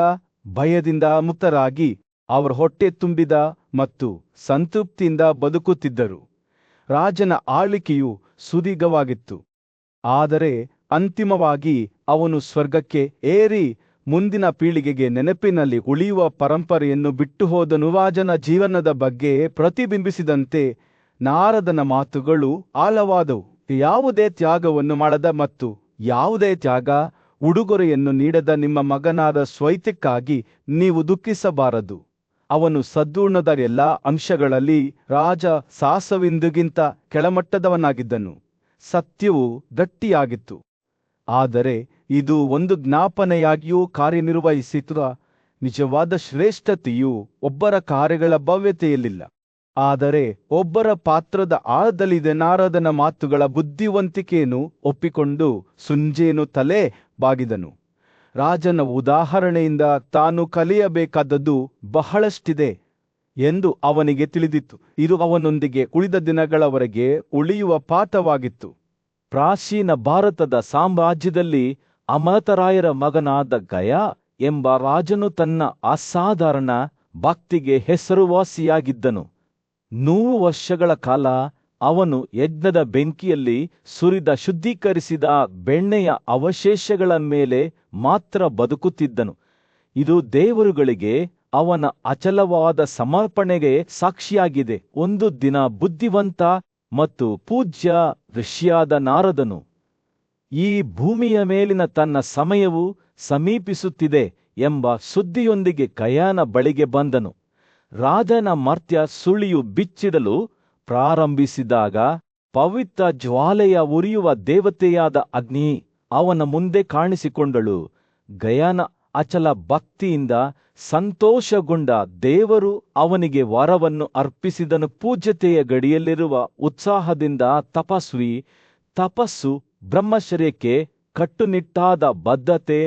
ಭಯದಿಂದ ಮುಕ್ತರಾಗಿ ಅವರ ಹೊಟ್ಟೆ ತುಂಬಿದ ಮತ್ತು ಸಂತೃಪ್ತಿಯಿಂದ ಬದುಕುತ್ತಿದ್ದರು. ರಾಜನ ಆಳ್ವಿಕೆಯು ಸುದೀರ್ಘವಾಗಿತ್ತು, ಆದರೆ ಅಂತಿಮವಾಗಿ ಅವನು ಸ್ವರ್ಗಕ್ಕೆ ಏರಿ ಮುಂದಿನ ಪೀಳಿಗೆಗೆ ನೆನಪಿನಲ್ಲಿ ಉಳಿಯುವ ಪರಂಪರೆಯನ್ನು ಬಿಟ್ಟು ಹೋದನು. ರಾಜನ ಜೀವನದ ಬಗ್ಗೆ ಪ್ರತಿಬಿಂಬಿಸಿದಂತೆ ನಾರದನ ಮಾತುಗಳು ಆಳವಾದವು. ಯಾವುದೇ ತ್ಯಾಗವನ್ನು ಮಾಡದ ಮತ್ತು ಯಾವುದೇ ಉಡುಗೊರೆಯನ್ನು ನೀಡದ ನಿಮ್ಮ ಮಗನಾದ ಸ್ವೈತ್ಯಕ್ಕಾಗಿ ನೀವು ದುಃಖಿಸಬಾರದು. ಅವನು ಸದ್ಗುಣದ ಎಲ್ಲ ಅಂಶಗಳಲ್ಲಿ ರಾಜ ಸಾಸವಿಂದುಗಿಂತ ಕೆಳಮಟ್ಟದವನಾಗಿದ್ದನು. ಸತ್ಯವು ಗಟ್ಟಿಯಾಗಿತ್ತು, ಆದರೆ ಇದು ಒಂದು ಜ್ಞಾಪನೆಯಾಗಿಯೂ ಕಾರ್ಯನಿರ್ವಹಿಸಿತು. ನಿಜವಾದ ಶ್ರೇಷ್ಠತೆಯು ಒಬ್ಬರ ಕಾರ್ಯಗಳ ಭವ್ಯತೆಯಲ್ಲಿಲ್ಲ, ಆದರೆ ಒಬ್ಬರ ಪಾತ್ರದ ಆಳದಲ್ಲಿದೆ. ನಾರದನ ಮಾತುಗಳ ಬುದ್ಧಿವಂತಿಕೆಯನ್ನು ಒಪ್ಪಿಕೊಂಡು ಸುಂಜೆಯನ್ನು ತಲೆ ಬಾಗಿದನು. ರಾಜನ ಉದಾಹರಣೆಯಿಂದ ತಾನು ಕಲಿಯಬೇಕಾದದ್ದು ಬಹಳಷ್ಟಿದೆ ಎಂದು ಅವನಿಗೆ ತಿಳಿದಿತ್ತು. ಇದು ಅವನೊಂದಿಗೆ ಉಳಿದ ದಿನಗಳವರೆಗೆ ಉಳಿಯುವ ಪಾಠವಾಗಿತ್ತು. ಪ್ರಾಚೀನ ಭಾರತದ ಸಾಮ್ರಾಜ್ಯದಲ್ಲಿ ಅಮೃತರಾಯರ ಮಗನಾದ ಗಯ ಎಂಬ ರಾಜನು ತನ್ನ ಅಸಾಧಾರಣ ಭಕ್ತಿಗೆ ಹೆಸರುವಾಸಿಯಾಗಿದ್ದನು. 100 ವರ್ಷಗಳ ಕಾಲ ಅವನು ಯಜ್ಞದ ಬೆಂಕಿಯಲ್ಲಿ ಸುರಿದ ಶುದ್ಧೀಕರಿಸಿದ ಬೆಣ್ಣೆಯ ಅವಶೇಷಗಳ ಮೇಲೆ ಮಾತ್ರ ಬದುಕುತ್ತಿದ್ದನು. ಇದು ದೇವರುಗಳಿಗೆ ಅವನ ಅಚಲವಾದ ಸಮರ್ಪಣೆಗೆ ಸಾಕ್ಷಿಯಾಗಿದೆ. ಒಂದು ದಿನ ಬುದ್ಧಿವಂತ ಮತ್ತು ಪೂಜ್ಯ ಋಷಿಯಾದ ನಾರದನು ಈ ಭೂಮಿಯ ಮೇಲಿನ ತನ್ನ ಸಮಯವು ಸಮೀಪಿಸುತ್ತಿದೆ ಎಂಬ ಸುದ್ದಿಯೊಂದಿಗೆ ಗಯನ ಬಳಿಗೆ ಬಂದನು. ರಾಜನ ಮರ್ತ್ಯ ಸುಳಿಯು ಬಿಚ್ಚಿಡಲು ಪ್ರಾರಂಭಿಸಿದಾಗ ಪವಿತ್ರ ಜ್ವಾಲೆಯ ಉರಿಯುವ ದೇವತೆಯಾದ ಅಗ್ನಿ ಅವನ ಮುಂದೆ ಕಾಣಿಸಿಕೊಂಡಳು. ಗಯನ ಅಚಲ ಭಕ್ತಿಯಿಂದ ಸಂತೋಷಗೊಂಡ ದೇವರು ಅವನಿಗೆ ವರವನ್ನು ಅರ್ಪಿಸಿದನು. ಪೂಜ್ಯತೆಯ ಗಡಿಯಲ್ಲಿರುವ ಉತ್ಸಾಹದಿಂದ ತಪಸ್ಸು ಬ್ರಹ್ಮಚರ್ಯಕ್ಕೆ ಕಟ್ಟುನಿಟ್ಟಾದ ಬದ್ಧತೆ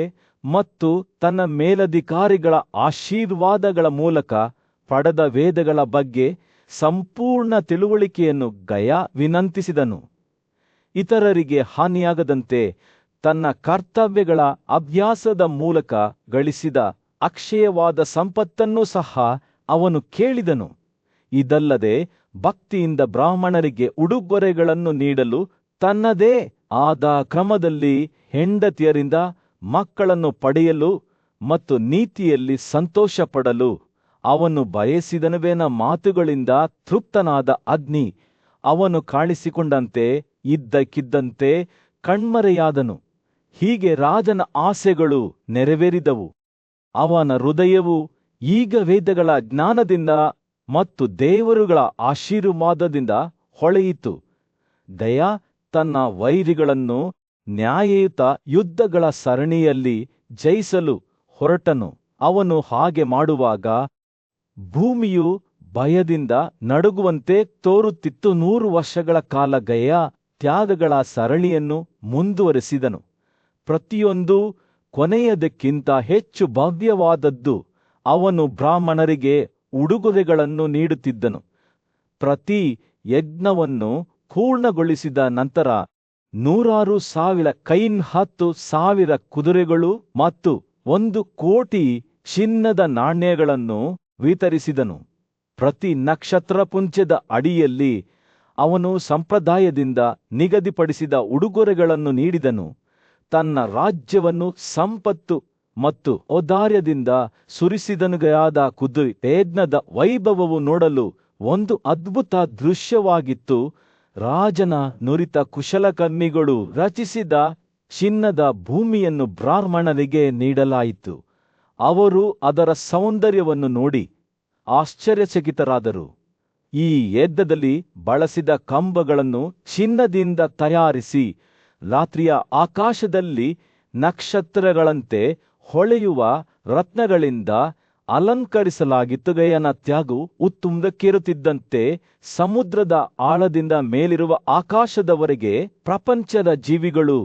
ಮತ್ತು ತನ್ನ ಮೇಲಧಿಕಾರಿಗಳ ಆಶೀರ್ವಾದಗಳ ಮೂಲಕ ಪಡೆದ ವೇದಗಳ ಬಗ್ಗೆ ಸಂಪೂರ್ಣ ತಿಳುವಳಿಕೆಯನ್ನು ಗಯ ವಿನಂತಿಸಿದನು. ಇತರರಿಗೆ ಹಾನಿಯಾಗದಂತೆ ತನ್ನ ಕರ್ತವ್ಯಗಳ ಅಭ್ಯಾಸದ ಮೂಲಕ ಗಳಿಸಿದ ಅಕ್ಷಯವಾದ ಸಂಪತ್ತನ್ನು ಸಹ ಅವನು ಕೇಳಿದನು. ಇದಲ್ಲದೆ ಭಕ್ತಿಯಿಂದ ಬ್ರಾಹ್ಮಣರಿಗೆ ಉಡುಗೊರೆಗಳನ್ನು ನೀಡಲು ತನ್ನದೇ ಆದ ಕ್ರಮದಲ್ಲಿ ಹೆಂಡತಿಯರಿಂದ ಮಕ್ಕಳನ್ನು ಪಡೆಯಲು ಮತ್ತು ನೀತಿಯಲ್ಲಿ ಸಂತೋಷಪಡಲು ಅವನು ಬಯಸಿದನುವೇನ ಮಾತುಗಳಿಂದ ತೃಪ್ತನಾದ ಅಗ್ನಿ ಅವನು ಕಾಣಿಸಿಕೊಂಡಂತೆ ಇದ್ದಕ್ಕಿದ್ದಂತೆ ಕಣ್ಮರೆಯಾದನು. ಹೀಗೆ ರಾಜನ ಆಸೆಗಳು ನೆರವೇರಿದವು. ಅವನ ಹೃದಯವು ಈಗ ವೇದಗಳ ಜ್ಞಾನದಿಂದ ಮತ್ತು ದೇವರುಗಳ ಆಶೀರ್ವಾದದಿಂದ ಹೊಳೆಯಿತು. ಗಯ ತನ್ನ ವೈರಿಗಳನ್ನು ನ್ಯಾಯಯುತ ಯುದ್ಧಗಳ ಸರಣಿಯಲ್ಲಿ ಜಯಿಸಲು ಹೊರಟನು. ಅವನು ಹಾಗೆ ಮಾಡುವಾಗ ಭೂಮಿಯು ಭಯದಿಂದ ನಡುಗುವಂತೆ ತೋರುತ್ತಿತ್ತು. 100 ವರ್ಷಗಳ ಕಾಲ ಗಯ ತ್ಯಾಗಗಳ ಸರಣಿಯನ್ನು ಮುಂದುವರೆಸಿದನು. ಪ್ರತಿಯೊಂದು ಕೊನೆಯದಕ್ಕಿಂತ ಹೆಚ್ಚು ಭವ್ಯವಾದದ್ದು. ಅವನು ಬ್ರಾಹ್ಮಣರಿಗೆ ಉಡುಗೊರೆಗಳನ್ನು ನೀಡುತ್ತಿದ್ದನು. ಪ್ರತಿ ಯಜ್ಞವನ್ನು ಪೂರ್ಣಗೊಳಿಸಿದ ನಂತರ 100,000 ಕೈನ್ 10,000 ಕುದುರೆಗಳು ಮತ್ತು 1,000,000 ಚಿನ್ನದ ನಾಣ್ಯಗಳನ್ನು ವಿತರಿಸಿದನು. ಪ್ರತಿ ನಕ್ಷತ್ರಪುಂಜದ ಅಡಿಯಲ್ಲಿ ಅವನು ಸಂಪ್ರದಾಯದಿಂದ ನಿಗದಿಪಡಿಸಿದ ಉಡುಗೊರೆಗಳನ್ನು ನೀಡಿದನು. ತನ್ನ ರಾಜ್ಯವನ್ನು ಸಂಪತ್ತು ಮತ್ತು ಔದಾರ್ಯದಿಂದ ಸುರಿಸಿದನುಗಾದ ಕುದುರೆ ಯಜ್ಞದ ವೈಭವವು ನೋಡಲು ಒಂದು ಅದ್ಭುತ ದೃಶ್ಯವಾಗಿತ್ತು. ರಾಜನ ನುರಿತ ಕುಶಲಕರ್ಮಿಗಳು ರಚಿಸಿದ ಚಿನ್ನದ ಭೂಮಿಯನ್ನು ಬ್ರಾಹ್ಮಣರಿಗೆ ನೀಡಲಾಯಿತು. ಅವರು ಅದರ ಸೌಂದರ್ಯವನ್ನು ನೋಡಿ ಆಶ್ಚರ್ಯಚಕಿತರಾದರು. ಈ ಯಜ್ಞದಲ್ಲಿ ಬಳಸಿದ ಕಂಬಗಳನ್ನು ಚಿನ್ನದಿಂದ ತಯಾರಿಸಿ ರಾತ್ರಿಯ ಆಕಾಶದಲ್ಲಿ ನಕ್ಷತ್ರಗಳಂತೆ ಹೊಳೆಯುವ ರತ್ನಗಳಿಂದ ಅಲಂಕರಿಸಲಾಗಿತ್ತು. ಗಯನ ತ್ಯಾಗವು ಉತ್ತುಂಗಕ್ಕೇರುತ್ತಿದ್ದಂತೆ ಸಮುದ್ರದ ಆಳದಿಂದ ಮೇಲಿರುವ ಆಕಾಶದವರೆಗೆ ಪ್ರಪಂಚದ ಜೀವಿಗಳು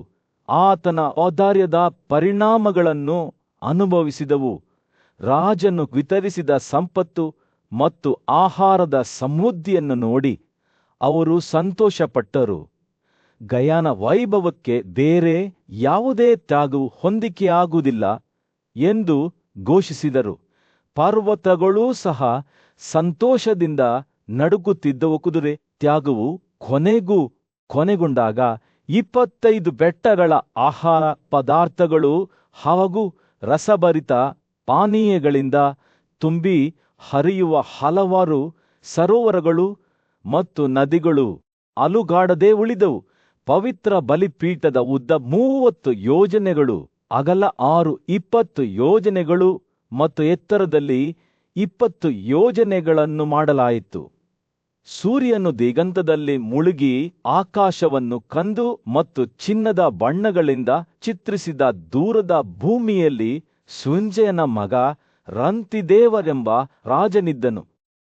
ಆತನ ಔದಾರ್ಯದ ಪರಿಣಾಮಗಳನ್ನು ಅನುಭವಿಸಿದವು. ರಾಜನು ವಿತರಿಸಿದ ಸಂಪತ್ತು ಮತ್ತು ಆಹಾರದ ಸಮೃದ್ಧಿಯನ್ನು ನೋಡಿ ಅವರು ಸಂತೋಷಪಟ್ಟರು. ಗಯಾನ ವೈಭವಕ್ಕೆ ಬೇರೆ ಯಾವುದೇ ತ್ಯಾಗವು ಹೊಂದಿಕೆಯಾಗುವುದಿಲ್ಲ ಎಂದು ಘೋಷಿಸಿದರು. ಪರ್ವತಗಳೂ ಸಹ ಸಂತೋಷದಿಂದ ನಡುಗುತ್ತಿದ್ದವು. ಕುದುರೆ ತ್ಯಾಗವು ಕೊನೆಗೊಂಡಾಗ 25 ಬೆಟ್ಟಗಳ ಆಹಾರ ಪದಾರ್ಥಗಳು ಹಾಗೂ ರಸಭರಿತ ಪಾನೀಯಗಳಿಂದ ತುಂಬಿ ಹರಿಯುವ ಹಲವಾರು ಸರೋವರಗಳು ಮತ್ತು ನದಿಗಳು ಅಲುಗಾಡದೆ ಉಳಿದವು. ಪವಿತ್ರ ಬಲಿಪೀಠದ ಉದ್ದ 30 ಯೋಜನೆಗಳು, ಅಗಲ 20 ಯೋಜನೆಗಳು ಮತ್ತು ಎತ್ತರದಲ್ಲಿ 20 ಯೋಜನೆಗಳನ್ನು ಮಾಡಲಾಯಿತು. ಸೂರ್ಯನು ದಿಗಂತದಲ್ಲಿ ಮುಳುಗಿ ಆಕಾಶವನ್ನು ಕಂದು ಮತ್ತು ಚಿನ್ನದ ಬಣ್ಣಗಳಿಂದ ಚಿತ್ರಿಸಿದ ದೂರದ ಭೂಮಿಯಲ್ಲಿ ಸುಂಜಯನ ಮಗ ರಂತಿದೇವರೆಂಬ ರಾಜನಿದ್ದನು.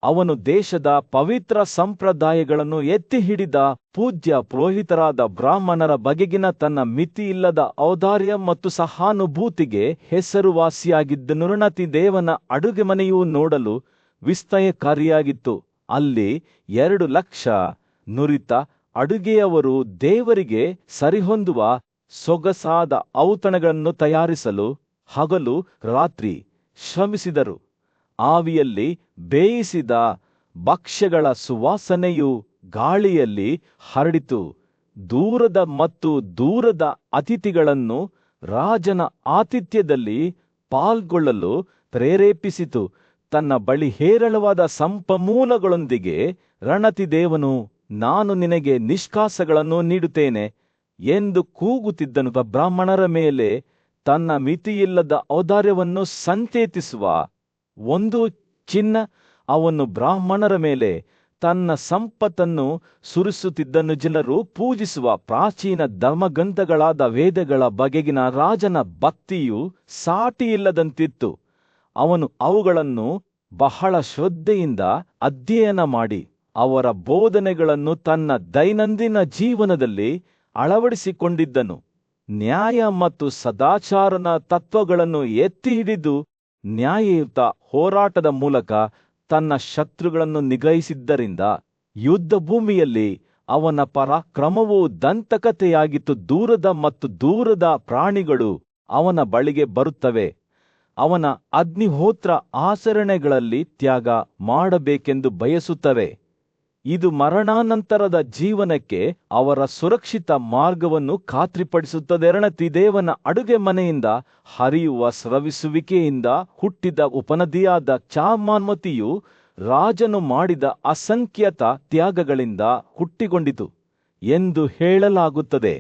ಅವನು ದೇಶದ ಪವಿತ್ರ ಸಂಪ್ರದಾಯಗಳನ್ನು ಎತ್ತಿ ಹಿಡಿದ ಪೂಜ್ಯ ಪುರೋಹಿತರಾದ ಬ್ರಾಹ್ಮಣರ ಬಗೆಗಿನ ತನ್ನ ಮಿತಿಯಿಲ್ಲದ ಔದಾರ್ಯ ಮತ್ತು ಸಹಾನುಭೂತಿಗೆ ಹೆಸರುವಾಸಿಯಾಗಿದ್ದನು. ರಂತಿದೇವನ ಅಡುಗೆಮನೆಯು ನೋಡಲು ವಿಸ್ಮಯಕಾರಿಯಾಗಿತ್ತು. ಅಲ್ಲಿ 2,00,000 ನುರಿತ ಅಡುಗೆಯವರು ದೇವರಿಗೆ ಸರಿಹೊಂದುವ ಸೊಗಸಾದ ಔತಣಗಳನ್ನು ತಯಾರಿಸಲು ಹಗಲು ರಾತ್ರಿ ಶ್ರಮಿಸಿದರು. ಆವಿಯಲ್ಲಿ ಬೇಯಿಸಿದ ಭಕ್ಷ್ಯಗಳ ಸುವಾಸನೆಯು ಗಾಳಿಯಲ್ಲಿ ಹರಡಿತು. ದೂರದ ಅತಿಥಿಗಳನ್ನು ರಾಜನ ಆತಿಥ್ಯದಲ್ಲಿ ಪಾಲ್ಗೊಳ್ಳಲು ಪ್ರೇರೇಪಿಸಿತು. ತನ್ನ ಬಳಿ ಹೇರಳವಾದ ಸಂಪನ್ಮೂಲಗಳೊಂದಿಗೆ ರಂತಿದೇವನು, ನಾನು ನಿನಗೆ ನಿಷ್ಕಾಸಗಳನ್ನು ನೀಡುತ್ತೇನೆ ಎಂದು ಕೂಗುತ್ತಿದ್ದನು. ಬ್ರಾಹ್ಮಣರ ಮೇಲೆ ತನ್ನ ಮಿತಿಯಿಲ್ಲದ ಔದಾರ್ಯವನ್ನು ಸಂಕೇತಿಸುವ ಒಂದು ಚಿನ್ನ, ಅವನು ಬ್ರಾಹ್ಮಣರ ಮೇಲೆ ತನ್ನ ಸಂಪತ್ತನ್ನು ಸುರಿಸುತ್ತಿದ್ದನು. ಜನರು ಪೂಜಿಸುವ ಪ್ರಾಚೀನ ಧರ್ಮಗ್ರಂಥಗಳಾದ ವೇದಗಳ ಬಗೆಗಿನ ರಾಜನ ಭಕ್ತಿಯು ಸಾಟಿಯಿಲ್ಲದಂತಿತ್ತು. ಅವನು ಅವುಗಳನ್ನು ಬಹಳ ಶ್ರದ್ಧೆಯಿಂದ ಅಧ್ಯಯನ ಮಾಡಿ ಅವರ ಬೋಧನೆಗಳನ್ನು ತನ್ನ ದೈನಂದಿನ ಜೀವನದಲ್ಲಿ ಅಳವಡಿಸಿಕೊಂಡಿದ್ದನು. ನ್ಯಾಯ ಮತ್ತು ಸದಾಚಾರನ ತತ್ವಗಳನ್ನು ಎತ್ತಿ ಹಿಡಿದು ನ್ಯಾಯಯುತ ಹೋರಾಟದ ಮೂಲಕ ತನ್ನ ಶತ್ರುಗಳನ್ನು ನಿಗ್ರಹಿಸಿದ್ದರಿಂದ ಯುದ್ಧ ಭೂಮಿಯಲ್ಲಿ ಅವನ ಪರಾಕ್ರಮವು ದಂತಕಥೆಯಾಗಿತ್ತು. ದೂರದ ಪ್ರಾಣಿಗಳು ಅವನ ಬಳಿಗೆ ಬರುತ್ತವೆ. ಅವನ ಅಗ್ನಿಹೋತ್ರ ಆಚರಣೆಗಳಲ್ಲಿ ತ್ಯಾಗ ಮಾಡಬೇಕೆಂದು ಬಯಸುತ್ತವೆ. ಇದು ಮರಣಾನಂತರದ ಜೀವನಕ್ಕೆ ಅವರ ಸುರಕ್ಷಿತ ಮಾರ್ಗವನ್ನು ಖಾತ್ರಿಪಡಿಸುತ್ತದೆ. ರಂತಿದೇವನ ಅಡುಗೆ ಮನೆಯಿಂದ ಹರಿಯುವ ಸ್ರವಿಸುವಿಕೆಯಿಂದ ಹುಟ್ಟಿದ ಉಪನದಿಯಾದ ಚಾಮನ್ಮತಿಯು ರಾಜನು ಮಾಡಿದ ಅಸಂಖ್ಯಾತ ತ್ಯಾಗಗಳಿಂದ ಹುಟ್ಟಿಕೊಂಡಿತು ಎಂದು ಹೇಳಲಾಗುತ್ತದೆ.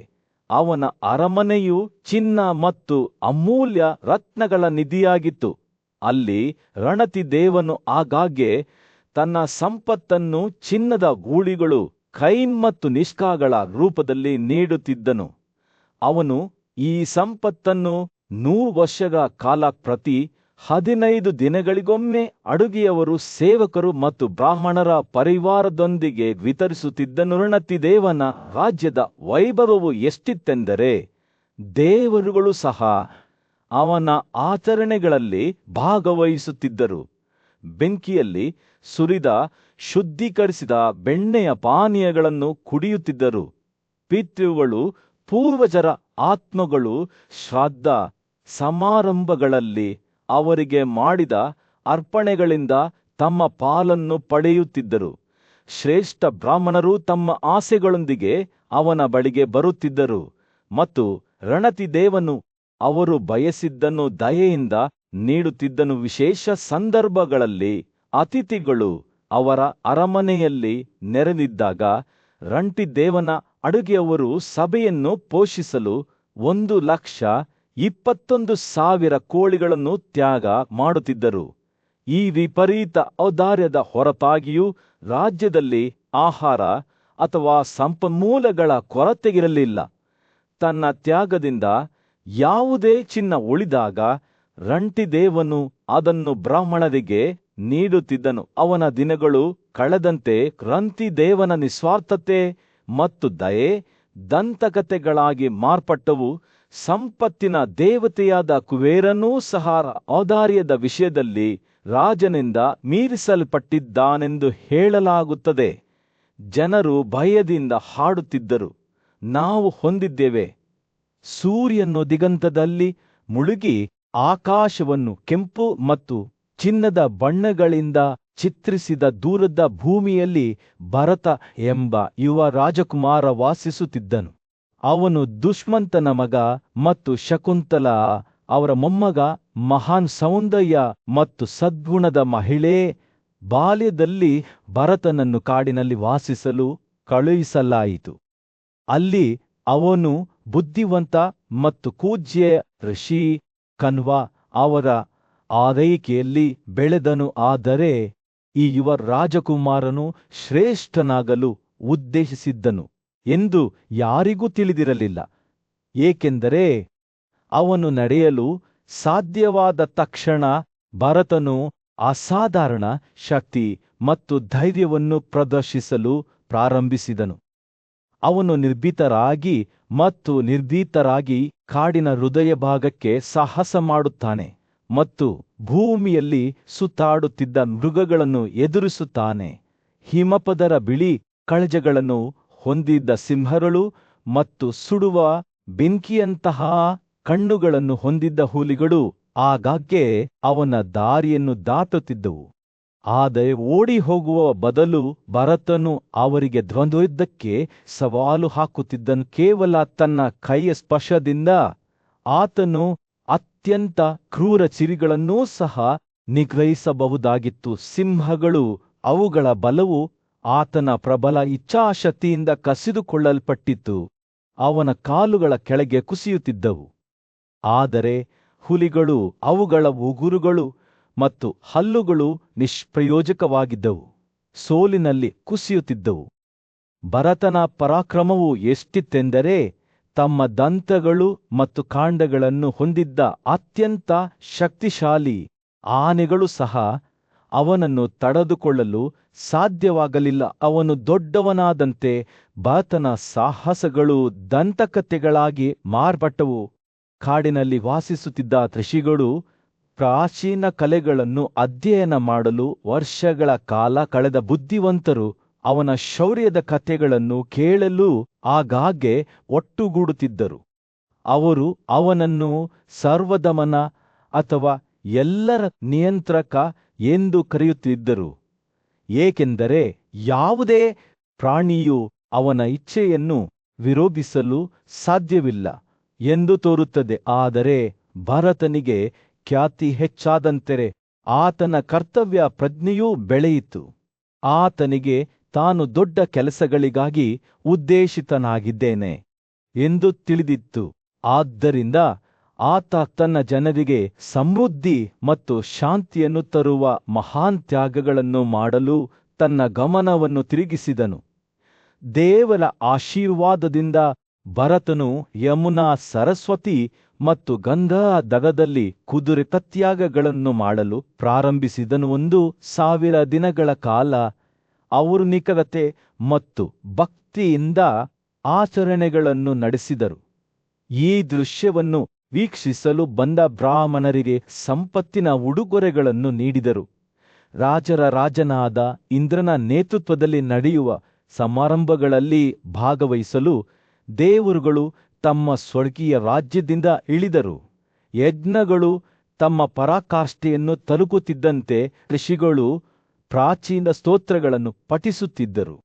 ಅವನ ಅರಮನೆಯು ಚಿನ್ನ ಮತ್ತು ಅಮೂಲ್ಯ ರತ್ನಗಳ ನಿಧಿಯಾಗಿತ್ತು. ಅಲ್ಲಿ ರಂತಿದೇವನು ಆಗಾಗ್ಗೆ ತನ್ನ ಸಂಪತ್ತನ್ನು ಚಿನ್ನದ ಗೂಳಿಗಳು, ಕೈನ್ ಮತ್ತು ನಿಷ್ಕಾಗಳ ರೂಪದಲ್ಲಿ ನೀಡುತ್ತಿದ್ದನು. ಅವನು ಈ ಸಂಪತ್ತನ್ನು 100 ವರ್ಷಗಳ ಕಾಲ ಪ್ರತಿ 15 ದಿನಗಳಿಗೊಮ್ಮೆ ಅಡುಗೆಯವರು, ಸೇವಕರು ಮತ್ತು ಬ್ರಾಹ್ಮಣರ ಪರಿವಾರದೊಂದಿಗೆ ವಿತರಿಸುತ್ತಿದ್ದನು. ರಂತಿದೇವನ ರಾಜ್ಯದ ವೈಭವವು ಎಷ್ಟಿತ್ತೆಂದರೆ ದೇವರುಗಳು ಸಹ ಅವನ ಆಚರಣೆಗಳಲ್ಲಿ ಭಾಗವಹಿಸುತ್ತಿದ್ದರು. ಬೆಂಕಿಯಲ್ಲಿ ಸುರಿದ ಶುದ್ಧೀಕರಿಸಿದ ಬೆಣ್ಣೆಯ ಪಾನೀಯಗಳನ್ನು ಕುಡಿಯುತ್ತಿದ್ದರು. ಪಿತೃಗಳು, ಪೂರ್ವಜರ ಆತ್ಮಗಳು ಶ್ರಾದ್ದ ಸಮಾರಂಭಗಳಲ್ಲಿ ಅವರಿಗೆ ಮಾಡಿದ ಅರ್ಪಣೆಗಳಿಂದ ತಮ್ಮ ಪಾಲನ್ನು ಪಡೆಯುತ್ತಿದ್ದರು. ಶ್ರೇಷ್ಠ ಬ್ರಾಹ್ಮಣರು ತಮ್ಮ ಆಸೆಗಳೊಂದಿಗೆ ಅವನ ಬಳಿಗೆ ಬರುತ್ತಿದ್ದರು ಮತ್ತು ರಣತಿದೇವನು ಅವರು ಬಯಸಿದ್ದನ್ನು ದಯೆಯಿಂದ ನೀಡುತ್ತಿದ್ದನು. ವಿಶೇಷ ಸಂದರ್ಭಗಳಲ್ಲಿ ಅತಿಥಿಗಳು ಅವರ ಅರಮನೆಯಲ್ಲಿ ನೆರೆದಿದ್ದಾಗ ರಂಟಿದೇವನ ಅಡುಗೆಯವರು ಸಭೆಯನ್ನು ಪೋಷಿಸಲು 1,21,000 ಕೋಳಿಗಳನ್ನು ತ್ಯಾಗ ಮಾಡುತ್ತಿದ್ದರು. ಈ ವಿಪರೀತ ಔದಾರ್ಯದ ಹೊರತಾಗಿಯೂ ರಾಜ್ಯದಲ್ಲಿ ಆಹಾರ ಅಥವಾ ಸಂಪನ್ಮೂಲಗಳ ಕೊರತೆಯಿರಲಿಲ್ಲ. ತನ್ನ ತ್ಯಾಗದಿಂದ ಯಾವುದೇ ಚಿನ್ನ ಉಳಿದಾಗ ರಂಟಿದೇವನು ಅದನ್ನು ಬ್ರಾಹ್ಮಣರಿಗೆ ನೀಡುತ್ತಿದ್ದನು. ಅವನ ದಿನಗಳು ಕಳೆದಂತೆ ರಂತಿದೇವನ ನಿಸ್ವಾರ್ಥತೆ ಮತ್ತು ದಯೆ ದಂತಕಥೆಗಳಾಗಿ ಮಾರ್ಪಟ್ಟವು. ಸಂಪತ್ತಿನ ದೇವತೆಯಾದ ಕುಬೇರನೂ ಸಹ ಔದಾರ್ಯದ ವಿಷಯದಲ್ಲಿ ರಾಜನಿಂದ ಮೀರಿಸಲ್ಪಟ್ಟಿದ್ದಾನೆಂದು ಹೇಳಲಾಗುತ್ತದೆ. ಜನರು ಭಯದಿಂದ ಹಾಡುತ್ತಿದ್ದರು, ನಾವು ಹೊಂದಿದ್ದೇವೆ. ಸೂರ್ಯನು ದಿಗಂತದಲ್ಲಿ ಮುಳುಗಿ ಆಕಾಶವನ್ನು ಕೆಂಪು ಮತ್ತು ಚಿನ್ನದ ಬಣ್ಣಗಳಿಂದ ಚಿತ್ರಿಸಿದ ದೂರದ ಭೂಮಿಯಲ್ಲಿ ಭರತ ಎಂಬ ಯುವ ರಾಜಕುಮಾರ ವಾಸಿಸುತ್ತಿದ್ದನು. ಅವನು ದುಷ್ಮಂತನ ಮಗ ಮತ್ತು ಶಕುಂತಲ ಅವರ ಮೊಮ್ಮಗ. ಮಹಾನ್ ಸೌಂದರ್ಯ ಮತ್ತು ಸದ್ಗುಣದ ಮಹಿಳೆ. ಬಾಲ್ಯದಲ್ಲಿ ಭರತನನ್ನು ಕಾಡಿನಲ್ಲಿ ವಾಸಿಸಲು ಕಳುಹಿಸಲಾಯಿತು. ಅಲ್ಲಿ ಅವನು ಬುದ್ಧಿವಂತ ಮತ್ತು ಪೂಜ್ಯ ಋಷಿ ಕಣ್ವ ಅವರ ಆರೈಕೆಯಲ್ಲಿ ಬೆಳೆದನು. ಆದರೆ ಈ ಯುವ ರಾಜಕುಮಾರನು ಶ್ರೇಷ್ಠನಾಗಲು ಉದ್ದೇಶಿಸಿದ್ದನು ಎಂದು ಯಾರಿಗೂ ತಿಳಿದಿರಲಿಲ್ಲ, ಏಕೆಂದರೆ ಅವನು ನಡೆಯಲು ಸಾಧ್ಯವಾದ ತಕ್ಷಣ ಭರತನು ಅಸಾಧಾರಣ ಶಕ್ತಿ ಮತ್ತು ಧೈರ್ಯವನ್ನು ಪ್ರದರ್ಶಿಸಲು ಪ್ರಾರಂಭಿಸಿದನು. ಅವನು ನಿರ್ಭೀತರಾಗಿ ಕಾಡಿನ ಹೃದಯ ಭಾಗಕ್ಕೆ ಸಾಹಸ ಮಾಡುತ್ತಾನೆ ಮತ್ತು ಭೂಮಿಯಲ್ಲಿ ಸುತ್ತಾಡುತ್ತಿದ್ದ ಮೃಗಗಳನ್ನು ಎದುರಿಸುತ್ತಾನೆ. ಹಿಮಪದರ ಬಿಳಿ ಕಳಜಗಳನ್ನು ಹೊಂದಿದ್ದ ಸಿಂಹಗಳು ಮತ್ತು ಸುಡುವ ಬೆಂಕಿಯಂತಹ ಕಣ್ಣುಗಳನ್ನು ಹೊಂದಿದ್ದ ಹುಲಿಗಳು ಆಗಾಗ್ಗೆ ಅವನ ದಾರಿಯನ್ನು ದಾಟುತ್ತಿದ್ದವು. ಆದರೆ ಓಡಿ ಹೋಗುವ ಬದಲು ಭರತನು ಅವರಿಗೆ ದ್ವಂದ್ವಯುದ್ಧಕ್ಕೆ ಸವಾಲು ಹಾಕುತ್ತಿದ್ದನು. ಕೇವಲ ತನ್ನ ಕೈಯ ಸ್ಪರ್ಶದಿಂದ ಆತನು ಅತ್ಯಂತ ಕ್ರೂರ ಚಿರಿಗಳನ್ನೂ ಸಹ ನಿಗ್ರಹಿಸಬಹುದಾಗಿತ್ತು. ಸಿಂಹಗಳು ಅವುಗಳ ಬಲವು ಆತನ ಪ್ರಬಲ ಇಚ್ಛಾಶಕ್ತಿಯಿಂದ ಕಸಿದುಕೊಳ್ಳಲ್ಪಟ್ಟಿತ್ತು. ಅವನ ಕಾಲುಗಳ ಕೆಳಗೆ ಕುಸಿಯುತ್ತಿದ್ದವು. ಆದರೆ ಹುಲಿಗಳು ಅವುಗಳ ಉಗುರುಗಳು ಮತ್ತು ಹಲ್ಲುಗಳು ನಿಷ್ಪ್ರಯೋಜಕವಾಗಿದ್ದವು, ಸೋಲಿನಲ್ಲಿ ಕುಸಿಯುತ್ತಿದ್ದವು. ಭರತನ ಪರಾಕ್ರಮವು ಎಷ್ಟಿತ್ತೆಂದರೆ ತಮ್ಮ ದಂತಗಳು ಮತ್ತು ಕಾಂಡಗಳನ್ನು ಹೊಂದಿದ್ದ ಅತ್ಯಂತ ಶಕ್ತಿಶಾಲಿ ಆನೆಗಳು ಸಹ ಅವನನ್ನು ತಡೆದುಕೊಳ್ಳಲು ಸಾಧ್ಯವಾಗಲಿಲ್ಲ. ಅವನು ದೊಡ್ಡವನಾದಂತೆ ಭರತನ ಸಾಹಸಗಳು ದಂತಕಥೆಗಳಾಗಿ ಮಾರ್ಪಟ್ಟವು. ಕಾಡಿನಲ್ಲಿ ವಾಸಿಸುತ್ತಿದ್ದ ಋಷಿಗಳು ಪ್ರಾಚೀನ ಕಲೆಗಳನ್ನು ಅಧ್ಯಯನ ಮಾಡಲು ವರ್ಷಗಳ ಕಾಲ ಕಳೆದ ಬುದ್ಧಿವಂತರು ಅವನ ಶೌರ್ಯದ ಕಥೆಗಳನ್ನು ಕೇಳಲು ಆಗಾಗ್ಗೆ ಒಟ್ಟುಗೂಡುತ್ತಿದ್ದರು. ಅವರು ಅವನನ್ನು ಸರ್ವದಮನ ಅಥವಾ ಎಲ್ಲರ ನಿಯಂತ್ರಕ ಎಂದು ಕರೆಯುತ್ತಿದ್ದರು, ಏಕೆಂದರೆ ಯಾವುದೇ ಪ್ರಾಣಿಯೂ ಅವನ ಇಚ್ಛೆಯನ್ನು ವಿರೋಧಿಸಲು ಸಾಧ್ಯವಿಲ್ಲ ಎಂದು ತೋರುತ್ತದೆ. ಆದರೆ ಭರತನಿಗೆ ಖ್ಯಾತಿ ಹೆಚ್ಚಾದಂತೆ ಆತನ ಕರ್ತವ್ಯ ಪ್ರಜ್ಞೆಯೂ ಬೆಳೆಯಿತು. ಆತನಿಗೆ ತಾನು ದೊಡ್ಡ ಕೆಲಸಗಳಿಗಾಗಿ ಉದ್ದೇಶಿತನಾಗಿದ್ದೇನೆ ಎಂದು ತಿಳಿದಿತ್ತು. ಆದ್ದರಿಂದ ಆತ ತನ್ನ ಜನರಿಗೆ ಸಮೃದ್ಧಿ ಮತ್ತು ಶಾಂತಿಯನ್ನು ತರುವ ಮಹಾನ್ ತ್ಯಾಗಗಳನ್ನು ಮಾಡಲು ತನ್ನ ಗಮನವನ್ನು ತಿರುಗಿಸಿದನು. ದೇವರ ಆಶೀರ್ವಾದದಿಂದ ಭರತನು ಯಮುನಾ, ಸರಸ್ವತಿ ಮತ್ತು ಗಂಗಾಧರದಲ್ಲಿ ಕುದುರೆ ಪ್ರತ್ಯಾಗಗಳನ್ನು ಮಾಡಲು ಪ್ರಾರಂಭಿಸಿದನು. 1,000 ದಿನಗಳ ಕಾಲ ಅವರು ನಿಖರತೆ ಮತ್ತು ಭಕ್ತಿಯಿಂದ ಆಚರಣೆಗಳನ್ನು ನಡೆಸಿದರು. ಈ ದೃಶ್ಯವನ್ನು ವೀಕ್ಷಿಸಲು ಬಂದ ಬ್ರಾಹ್ಮಣರಿಗೆ ಸಂಪತ್ತಿನ ಉಡುಗೊರೆಗಳನ್ನು ನೀಡಿದರು. ರಾಜರ ರಾಜನಾದ ಇಂದ್ರನ ನೇತೃತ್ವದಲ್ಲಿ ನಡೆಯುವ ಸಮಾರಂಭಗಳಲ್ಲಿ ಭಾಗವಹಿಸಲು ದೇವರುಗಳು ತಮ್ಮ ಸ್ವರ್ಗೀಯ ರಾಜ್ಯದಿಂದ ಇಳಿದರು. ಯಜ್ಞಗಳು ತಮ್ಮ ಪರಾಕಾಷ್ಠೆಯನ್ನು ತಲುಪುತ್ತಿದ್ದಂತೆ ಋಷಿಗಳು ಪ್ರಾಚೀನ ಸ್ತೋತ್ರಗಳನ್ನು ಪಠಿಸುತ್ತಿದ್ದರು.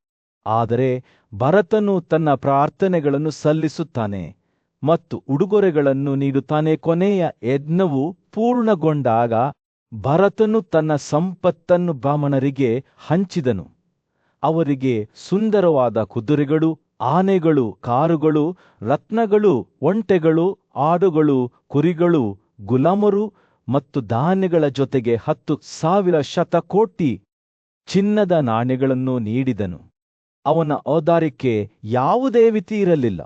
ಆದರೆ ಭರತನು ತನ್ನ ಪ್ರಾರ್ಥನೆಗಳನ್ನು ಸಲ್ಲಿಸುತ್ತಾನೆ ಮತ್ತು ಉಡುಗೊರೆಗಳನ್ನು ನೀಡುತ್ತಾನೆ. ಕೊನೆಯ ಯಜ್ಞವು ಪೂರ್ಣಗೊಂಡಾಗ ಭರತನು ತನ್ನ ಸಂಪತ್ತನ್ನು ಬ್ರಾಹ್ಮಣರಿಗೆ ಹಂಚಿದನು. ಅವರಿಗೆ ಸುಂದರವಾದ ಕುದುರೆಗಳು, ಆನೆಗಳು, ಕಾರುಗಳು, ರತ್ನಗಳು, ಒಂಟೆಗಳು, ಆಡುಗಳು, ಕುರಿಗಳು, ಗುಲಾಮರು ಮತ್ತು ಧಾನ್ಯಗಳ ಜೊತೆಗೆ 10,000 ಶತಕೋಟಿ ಚಿನ್ನದ ನಾಣ್ಯಗಳನ್ನು ನೀಡಿದನು. ಅವನ ಔದಾರ್ಯಕ್ಕೆ ಯಾವುದೇ ಮಿತಿ ಇರಲಿಲ್ಲ,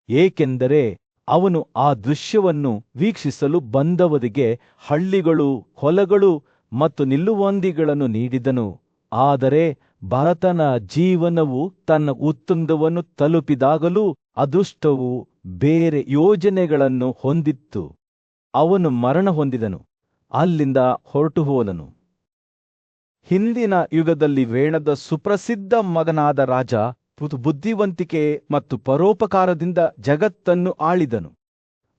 ಏಕೆಂದರೆ ಅವನು ಆ ದೃಶ್ಯವನ್ನು ವೀಕ್ಷಿಸಲು ಬಂದವರಿಗೆ ಹಳ್ಳಿಗಳು, ಹೊಲಗಳು ಮತ್ತು ನಿಲ್ಲುವಂದಿಗಳನ್ನು ನೀಡಿದನು. ಆದರೆ ಭರತನ ಜೀವನವು ತನ್ನ ಉತ್ತುಂಗವನ್ನು ತಲುಪಿದಾಗಲೂ ಅದೃಷ್ಟವು ಬೇರೆ ಯೋಜನೆಗಳನ್ನು ಹೊಂದಿತ್ತು. ಅವನು ಮರಣ ಹೊಂದಿದನು, ಅಲ್ಲಿಂದ ಹೊರಟು ಹೋದನು. ಹಿಂದಿನ ಯುಗದಲ್ಲಿ ವೇಣದ ಸುಪ್ರಸಿದ್ಧ ಮಗನಾದ ರಾಜ ಬುದ್ಧಿವಂತಿಕೆ ಮತ್ತು ಪರೋಪಕಾರದಿಂದ ಜಗತ್ತನ್ನು ಆಳಿದನು.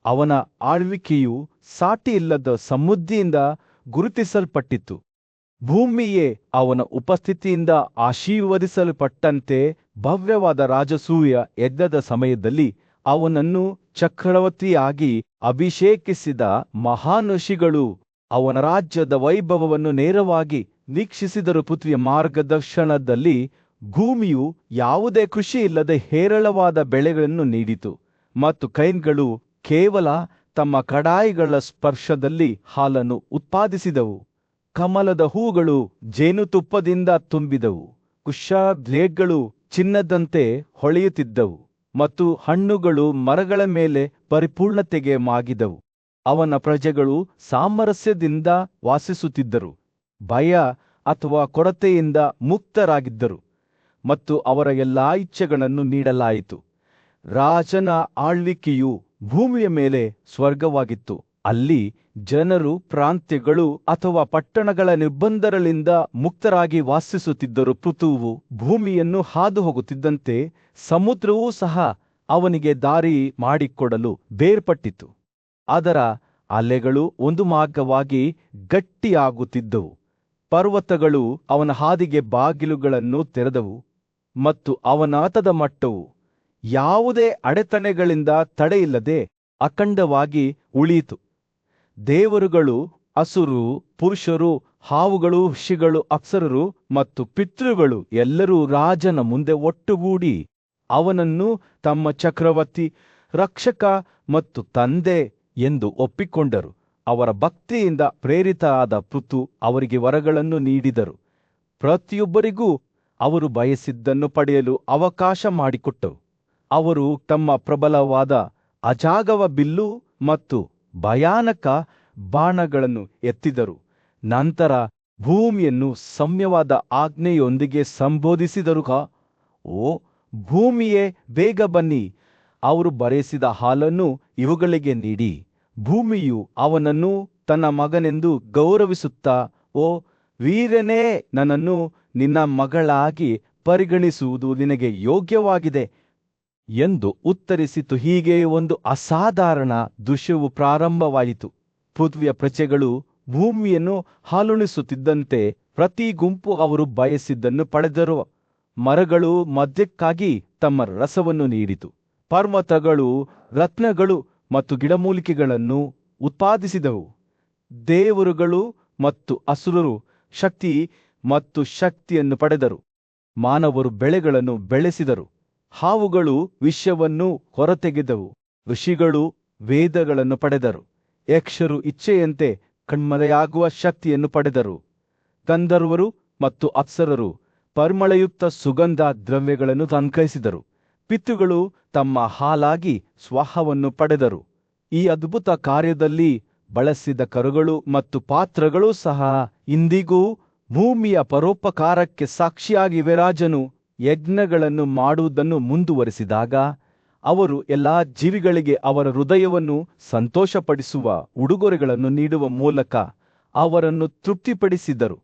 ಅವನ ಆಳ್ವಿಕೆಯು ಸಾಟಿಯಿಲ್ಲದ ಸಮೃದ್ಧಿಯಿಂದ ಗುರುತಿಸಲ್ಪಟ್ಟಿತು. ಭೂಮಿಯೇ ಅವನ ಉಪಸ್ಥಿತಿಯಿಂದ ಆಶೀರ್ವದಿಸಲ್ಪಟ್ಟಂತೆ ಭವ್ಯವಾದ ರಾಜಸೂಯ ಯಜ್ಞದ ಸಮಯದಲ್ಲಿ ಅವನನ್ನು ಚಕ್ರವರ್ತಿಯಾಗಿ ಅಭಿಷೇಕಿಸಿದ ಮಹಾನ್ ಋಷಿಗಳು ಅವನ ರಾಜ್ಯದ ವೈಭವವನ್ನು ನೇರವಾಗಿ ವೀಕ್ಷಿಸಿದರು. ಪೃಥ್ವಿಯ ಮಾರ್ಗದರ್ಶನದಲ್ಲಿ ಭೂಮಿಯು ಯಾವುದೇ ಕೃಷಿಯಿಲ್ಲದೆ ಹೇರಳವಾದ ಬೆಳೆಗಳನ್ನು ನೀಡಿತು ಮತ್ತು ಕೈನ್ಗಳು ಕೇವಲ ತಮ್ಮ ಕಡಾಯಿಗಳ ಸ್ಪರ್ಶದಲ್ಲಿ ಹಾಲನ್ನು ಉತ್ಪಾದಿಸಿದವು. ಕಮಲದ ಹೂಗಳು ಜೇನುತುಪ್ಪದಿಂದ ತುಂಬಿದವು, ಕುಶಾಗ್ಲೇಗಳು ಚಿನ್ನದಂತೆ ಹೊಳೆಯುತ್ತಿದ್ದವು ಮತ್ತು ಹಣ್ಣುಗಳು ಮರಗಳ ಮೇಲೆ ಪರಿಪೂರ್ಣತೆಗೆ ಮಾಗಿದವು. ಅವನ ಪ್ರಜೆಗಳು ಸಾಮರಸ್ಯದಿಂದ ವಾಸಿಸುತ್ತಿದ್ದರು, ಭಯ ಅಥವಾ ಕೊರತೆಯಿಂದ ಮುಕ್ತರಾಗಿದ್ದರು ಮತ್ತು ಅವರ ಎಲ್ಲಾ ಇಚ್ಛೆಗಳನ್ನು ನೀಡಲಾಯಿತು. ರಾಜನ ಆಳ್ವಿಕೆಯು ಭೂಮಿಯ ಮೇಲೆ ಸ್ವರ್ಗವಾಗಿತ್ತು. ಅಲ್ಲಿ ಜನರು ಪ್ರಾಂತ್ಯಗಳು ಅಥವಾ ಪಟ್ಟಣಗಳ ನಿರ್ಬಂಧಗಳಿಂದ ಮುಕ್ತರಾಗಿ ವಾಸಿಸುತ್ತಿದ್ದರು. ಪೃಥುವು ಭೂಮಿಯನ್ನು ಹಾದು ಹೋಗುತ್ತಿದ್ದಂತೆ ಸಮುದ್ರವೂ ಸಹ ಅವನಿಗೆ ದಾರಿ ಮಾಡಿಕೊಡಲು ಬೇರ್ಪಟ್ಟಿತು. ಅದರ ಅಲೆಗಳು ಒಂದು ಮಾರ್ಗವಾಗಿ ಗಟ್ಟಿಯಾಗುತ್ತಿದ್ದವು. ಪರ್ವತಗಳು ಅವನ ಹಾದಿಗೆ ಬಾಗಿಲುಗಳನ್ನು ತೆರೆದವು ಮತ್ತು ಅವನ ರಥದ ಮಟ್ಟವು ಯಾವುದೇ ಅಡೆತಡೆಗಳಿಂದ ತಡೆಯಿಲ್ಲದೆ ಅಖಂಡವಾಗಿ ಉಳಿಯಿತು. ದೇವರುಗಳು, ಅಸುರು, ಪುರುಷರು, ಹಾವುಗಳು, ಋಷಿಗಳು, ಅಪ್ಸರರು ಮತ್ತು ಪಿತೃಗಳು ಎಲ್ಲರೂ ರಾಜನ ಮುಂದೆ ಒಟ್ಟುಗೂಡಿ ಅವನನ್ನು ತಮ್ಮ ಚಕ್ರವರ್ತಿ, ರಕ್ಷಕ ಮತ್ತು ತಂದೆ ಎಂದು ಒಪ್ಪಿಕೊಂಡರು. ಅವರ ಭಕ್ತಿಯಿಂದ ಪ್ರೇರಿತ ಆದ ಪೃಥು ಅವರಿಗೆ ವರಗಳನ್ನು ನೀಡಿದರು. ಪ್ರತಿಯೊಬ್ಬರಿಗೂ ಅವರು ಬಯಸಿದ್ದನ್ನು ಪಡೆಯಲು ಅವಕಾಶ ಮಾಡಿಕೊಟ್ಟರು. ಅವರು ತಮ್ಮ ಪ್ರಬಲವಾದ ಅಜಾಗವ ಬಿಲ್ಲು ಮತ್ತು ಭಯಾನಕ ಬಾಣಗಳನ್ನು ಎತ್ತಿದರು. ನಂತರ ಭೂಮಿಯನ್ನು ಸೌಮ್ಯವಾದ ಆಜ್ಞೆಯೊಂದಿಗೆ ಸಂಬೋಧಿಸಿದರು. ಓ ಭೂಮಿಯೇ, ಬೇಗ ಬನ್ನಿ, ಅವರು ಬರೆಸಿದ ಹಾಲನ್ನು ಇವುಗಳಿಗೆ ನೀಡಿ. ಭೂಮಿಯು ಅವನನ್ನು ತನ್ನ ಮಗನೆಂದು ಗೌರವಿಸುತ್ತಾ, ಓ ವೀರನೇ, ನನ್ನನ್ನು ನಿನ್ನ ಮಗಳಾಗಿ ಪರಿಗಣಿಸುವುದು ನಿನಗೆ ಯೋಗ್ಯವಾಗಿದೆ ಎಂದು ಉತ್ತರಿಸಿತು. ಹೀಗೆ ಒಂದು ಅಸಾಧಾರಣ ದೃಶ್ಯವು ಪ್ರಾರಂಭವಾಯಿತು. ಪೃಥ್ವಿಯ ಪ್ರಜೆಗಳು ಭೂಮಿಯನ್ನು ಹಾಲುಣಿಸುತ್ತಿದ್ದಂತೆ ಪ್ರತಿ ಗುಂಪು ಅವರು ಬಯಸಿದ್ದನ್ನು ಪಡೆದರು. ಮರಗಳು ಮದ್ಯಕ್ಕಾಗಿ ತಮ್ಮ ರಸವನ್ನು ನೀಡಿತು. ಪರ್ವತಗಳು ರತ್ನಗಳು ಮತ್ತು ಗಿಡಮೂಲಿಕೆಗಳನ್ನು ಉತ್ಪಾದಿಸಿದವು. ದೇವರುಗಳು ಮತ್ತು ಅಸುರರು ಶಕ್ತಿ ಮತ್ತು ಶಕ್ತಿಯನ್ನು ಪಡೆದರು. ಮಾನವರು ಬೆಳೆಗಳನ್ನು ಬೆಳೆಸಿದರು. ಹಾವುಗಳು ವಿಷವನ್ನು ಹೊರತೆಗೆದವು. ಋಷಿಗಳು ವೇದಗಳನ್ನು ಪಡೆದರು. ಯಕ್ಷರು ಇಚ್ಛೆಯಂತೆ ಕಣ್ಮರೆಯಾಗುವ ಶಕ್ತಿಯನ್ನು ಪಡೆದರು. ಗಂಧರ್ವರು ಮತ್ತು ಅಪ್ಸರರು ಪರಿಮಳಯುಕ್ತ ಸುಗಂಧ ದ್ರವ್ಯಗಳನ್ನು ಸಂಗ್ರಹಿಸಿದರು. ಪಿತೃಗಳು ತಮ್ಮ ಹಾಲಾಗಿ ಸ್ವಾಹವನ್ನು ಪಡೆದರು. ಈ ಅದ್ಭುತ ಕಾರ್ಯದಲ್ಲಿ ಬಳಸಿದ ಕರುಗಳು ಮತ್ತು ಪಾತ್ರಗಳು ಸಹ ಇಂದಿಗೂ ಭೂಮಿಯ ಪರೋಪಕಾರಕ್ಕೆ ಸಾಕ್ಷಿಯಾಗಿವೆ. ರಾಜನು ಯಜ್ಞಗಳನ್ನು ಮಾಡುವುದನ್ನು ಮುಂದುವರೆಸಿದಾಗ ಅವರು ಎಲ್ಲಾ ಜೀವಿಗಳಿಗೆ ಅವರ ಹೃದಯವನ್ನು ಸಂತೋಷಪಡಿಸುವ ಉಡುಗೊರೆಗಳನ್ನು ನೀಡುವ ಮೂಲಕ ಅವರನ್ನು ತೃಪ್ತಿಪಡಿಸಿದರು.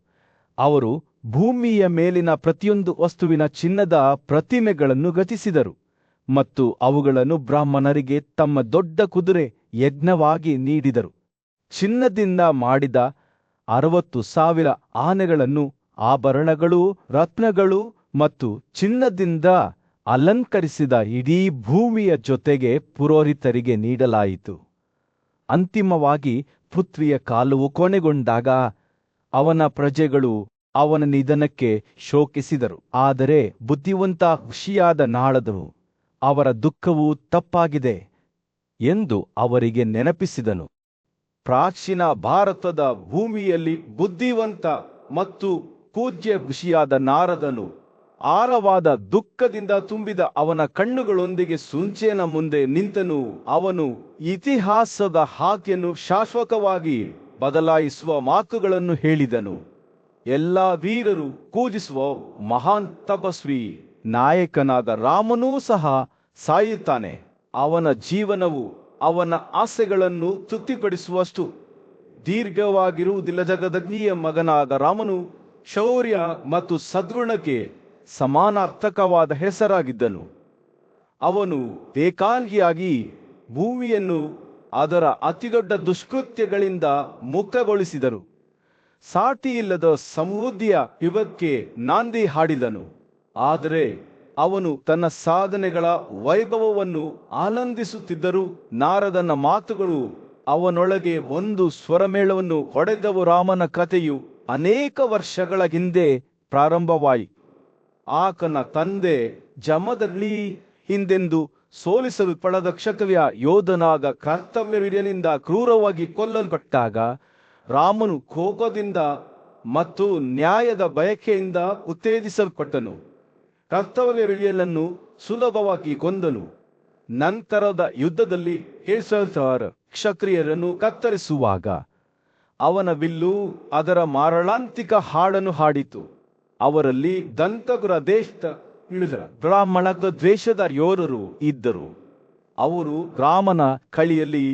ಅವರು ಭೂಮಿಯ ಮೇಲಿನ ಪ್ರತಿಯೊಂದು ವಸ್ತುವಿನ ಚಿನ್ನದ ಪ್ರತಿಮೆಗಳನ್ನು ರಚಿಸಿದರು ಮತ್ತು ಅವುಗಳನ್ನು ಬ್ರಾಹ್ಮಣರಿಗೆ ತಮ್ಮ ದೊಡ್ಡ ಕುದುರೆ ಯಜ್ಞವಾಗಿ ನೀಡಿದರು. ಚಿನ್ನದಿಂದ ಮಾಡಿದ 60,000 ಆನೆಗಳನ್ನು, ಆಭರಣಗಳು, ರತ್ನಗಳು ಮತ್ತು ಚಿನ್ನದಿಂದ ಅಲಂಕರಿಸಿದ ಇಡೀ ಭೂಮಿಯ ಜೊತೆಗೆ ಪುರೋಹಿತರಿಗೆ ನೀಡಲಾಯಿತು. ಅಂತಿಮವಾಗಿ ಪೃಥ್ವಿಯ ಕಾಲವು ಕೊನೆಗೊಂಡಾಗ ಅವನ ಪ್ರಜೆಗಳು ಅವನ ನಿಧನಕ್ಕೆ ಶೋಕಿಸಿದರು. ಆದರೆ ಬುದ್ಧಿವಂತ ಋಷಿಯಾದ ನಾರದನು ಅವರ ದುಃಖವು ತಪ್ಪಾಗಿದೆ ಎಂದು ಅವರಿಗೆ ನೆನಪಿಸಿದನು. ಪ್ರಾಚೀನ ಭಾರತದ ಭೂಮಿಯಲ್ಲಿ ಬುದ್ಧಿವಂತ ಮತ್ತು ಪೂಜ್ಯ ಋಷಿಯಾದ ನಾರದನು ಆಳವಾದ ದುಃಖದಿಂದ ತುಂಬಿದ ಅವನ ಕಣ್ಣುಗಳೊಂದಿಗೆ ಸುಂಚೆನ ಮುಂದೆ ನಿಂತನು. ಅವನು ಇತಿಹಾಸದ ಹಾದಿಯನ್ನು ಶಾಶ್ವತವಾಗಿ ಬದಲಾಯಿಸುವ ಮಾತುಗಳನ್ನು ಹೇಳಿದನು. ಎಲ್ಲ ವೀರರು ಪೂಜಿಸುವ ಮಹಾನ್ ತಪಸ್ವಿ ನಾಯಕನಾದ ರಾಮನೂ ಸಹ ಸಾಯುತ್ತಾನೆ. ಅವನ ಜೀವನವು ಅವನ ಆಸೆಗಳನ್ನು ತೃಪ್ತಿಪಡಿಸುವಷ್ಟು ದೀರ್ಘವಾಗಿರುವುದಿಲ್ಲ. ಜಗದಗ್ನಿಯ ಮಗನಾದ ರಾಮನು ಶೌರ್ಯ ಮತ್ತು ಸದ್ಗುಣಕ್ಕೆ ಸಮಾನಾರ್ಥಕವಾದ ಹೆಸರಾಗಿದ್ದನು. ಅವನು ಏಕಾಂಗಿಯಾಗಿ ಭೂಮಿಯನ್ನು ಅದರ ಅತಿದೊಡ್ಡ ದುಷ್ಕೃತ್ಯಗಳಿಂದ ಮುಕ್ತಗೊಳಿಸಿದರು. ಸಾಟಿಯಿಲ್ಲದ ಸಮೃದ್ಧಿಯ ಯುಗಕ್ಕೆ ನಾಂದಿ ಹಾಡಿದನು. ಆದರೆ ಅವನು ತನ್ನ ಸಾಧನೆಗಳ ವೈಭವವನ್ನು ಆನಂದಿಸುತ್ತಿದ್ದರೂ ನಾರದನ ಮಾತುಗಳು ಅವನೊಳಗೆ ಒಂದು ಸ್ವರಮೇಳವನ್ನು ಹೊಡೆದವು. ರಾಮನ ಕಥೆಯು ಅನೇಕ ವರ್ಷಗಳ ಹಿಂದೆ ಪ್ರಾರಂಭವಾಯಿತು. ಆತನ ತಂದೆ ಜಮದಗ್ನಿ ಹಿಂದೆಂದು ಸೋಲಿಸಲ್ಪಡದ ಕ್ಷತ್ರಿಯ ಯೋಧನಾದ ಕರ್ತವ್ಯವಿರ್ಯನಿಂದ ಕ್ರೂರವಾಗಿ ಕೊಲ್ಲಲ್ಪಟ್ಟಾಗ ರಾಮನು ಕೋಪದಿಂದ ಮತ್ತು ನ್ಯಾಯದ ಬಯಕೆಯಿಂದ ಉತ್ತೇಜಿಸಲ್ಪಟ್ಟನು. ಕರ್ತವ್ಯವಿರ್ಯನನ್ನು ಸುಲಭವಾಗಿ ಕೊಂದನು. ನಂತರದ ಯುದ್ಧದಲ್ಲಿ 7,000 ಕ್ಷತ್ರಿಯರನ್ನು ಕತ್ತರಿಸುವಾಗ ಅವನ ವಿಲ್ಲು ಅದರ ಮಾರಣಾಂತಿಕ ಹಾಡನ್ನು ಹಾಡಿತು. ಅವರಲ್ಲಿ ದಂತಗುರ ದೇಶದ ಬ್ರಾಹ್ಮಣ ದ್ವೇಷದ ಯೋಧರು ಇದ್ದರು. ಅವರು ರಾಮನ ಕಳಿಯಲ್ಲಿ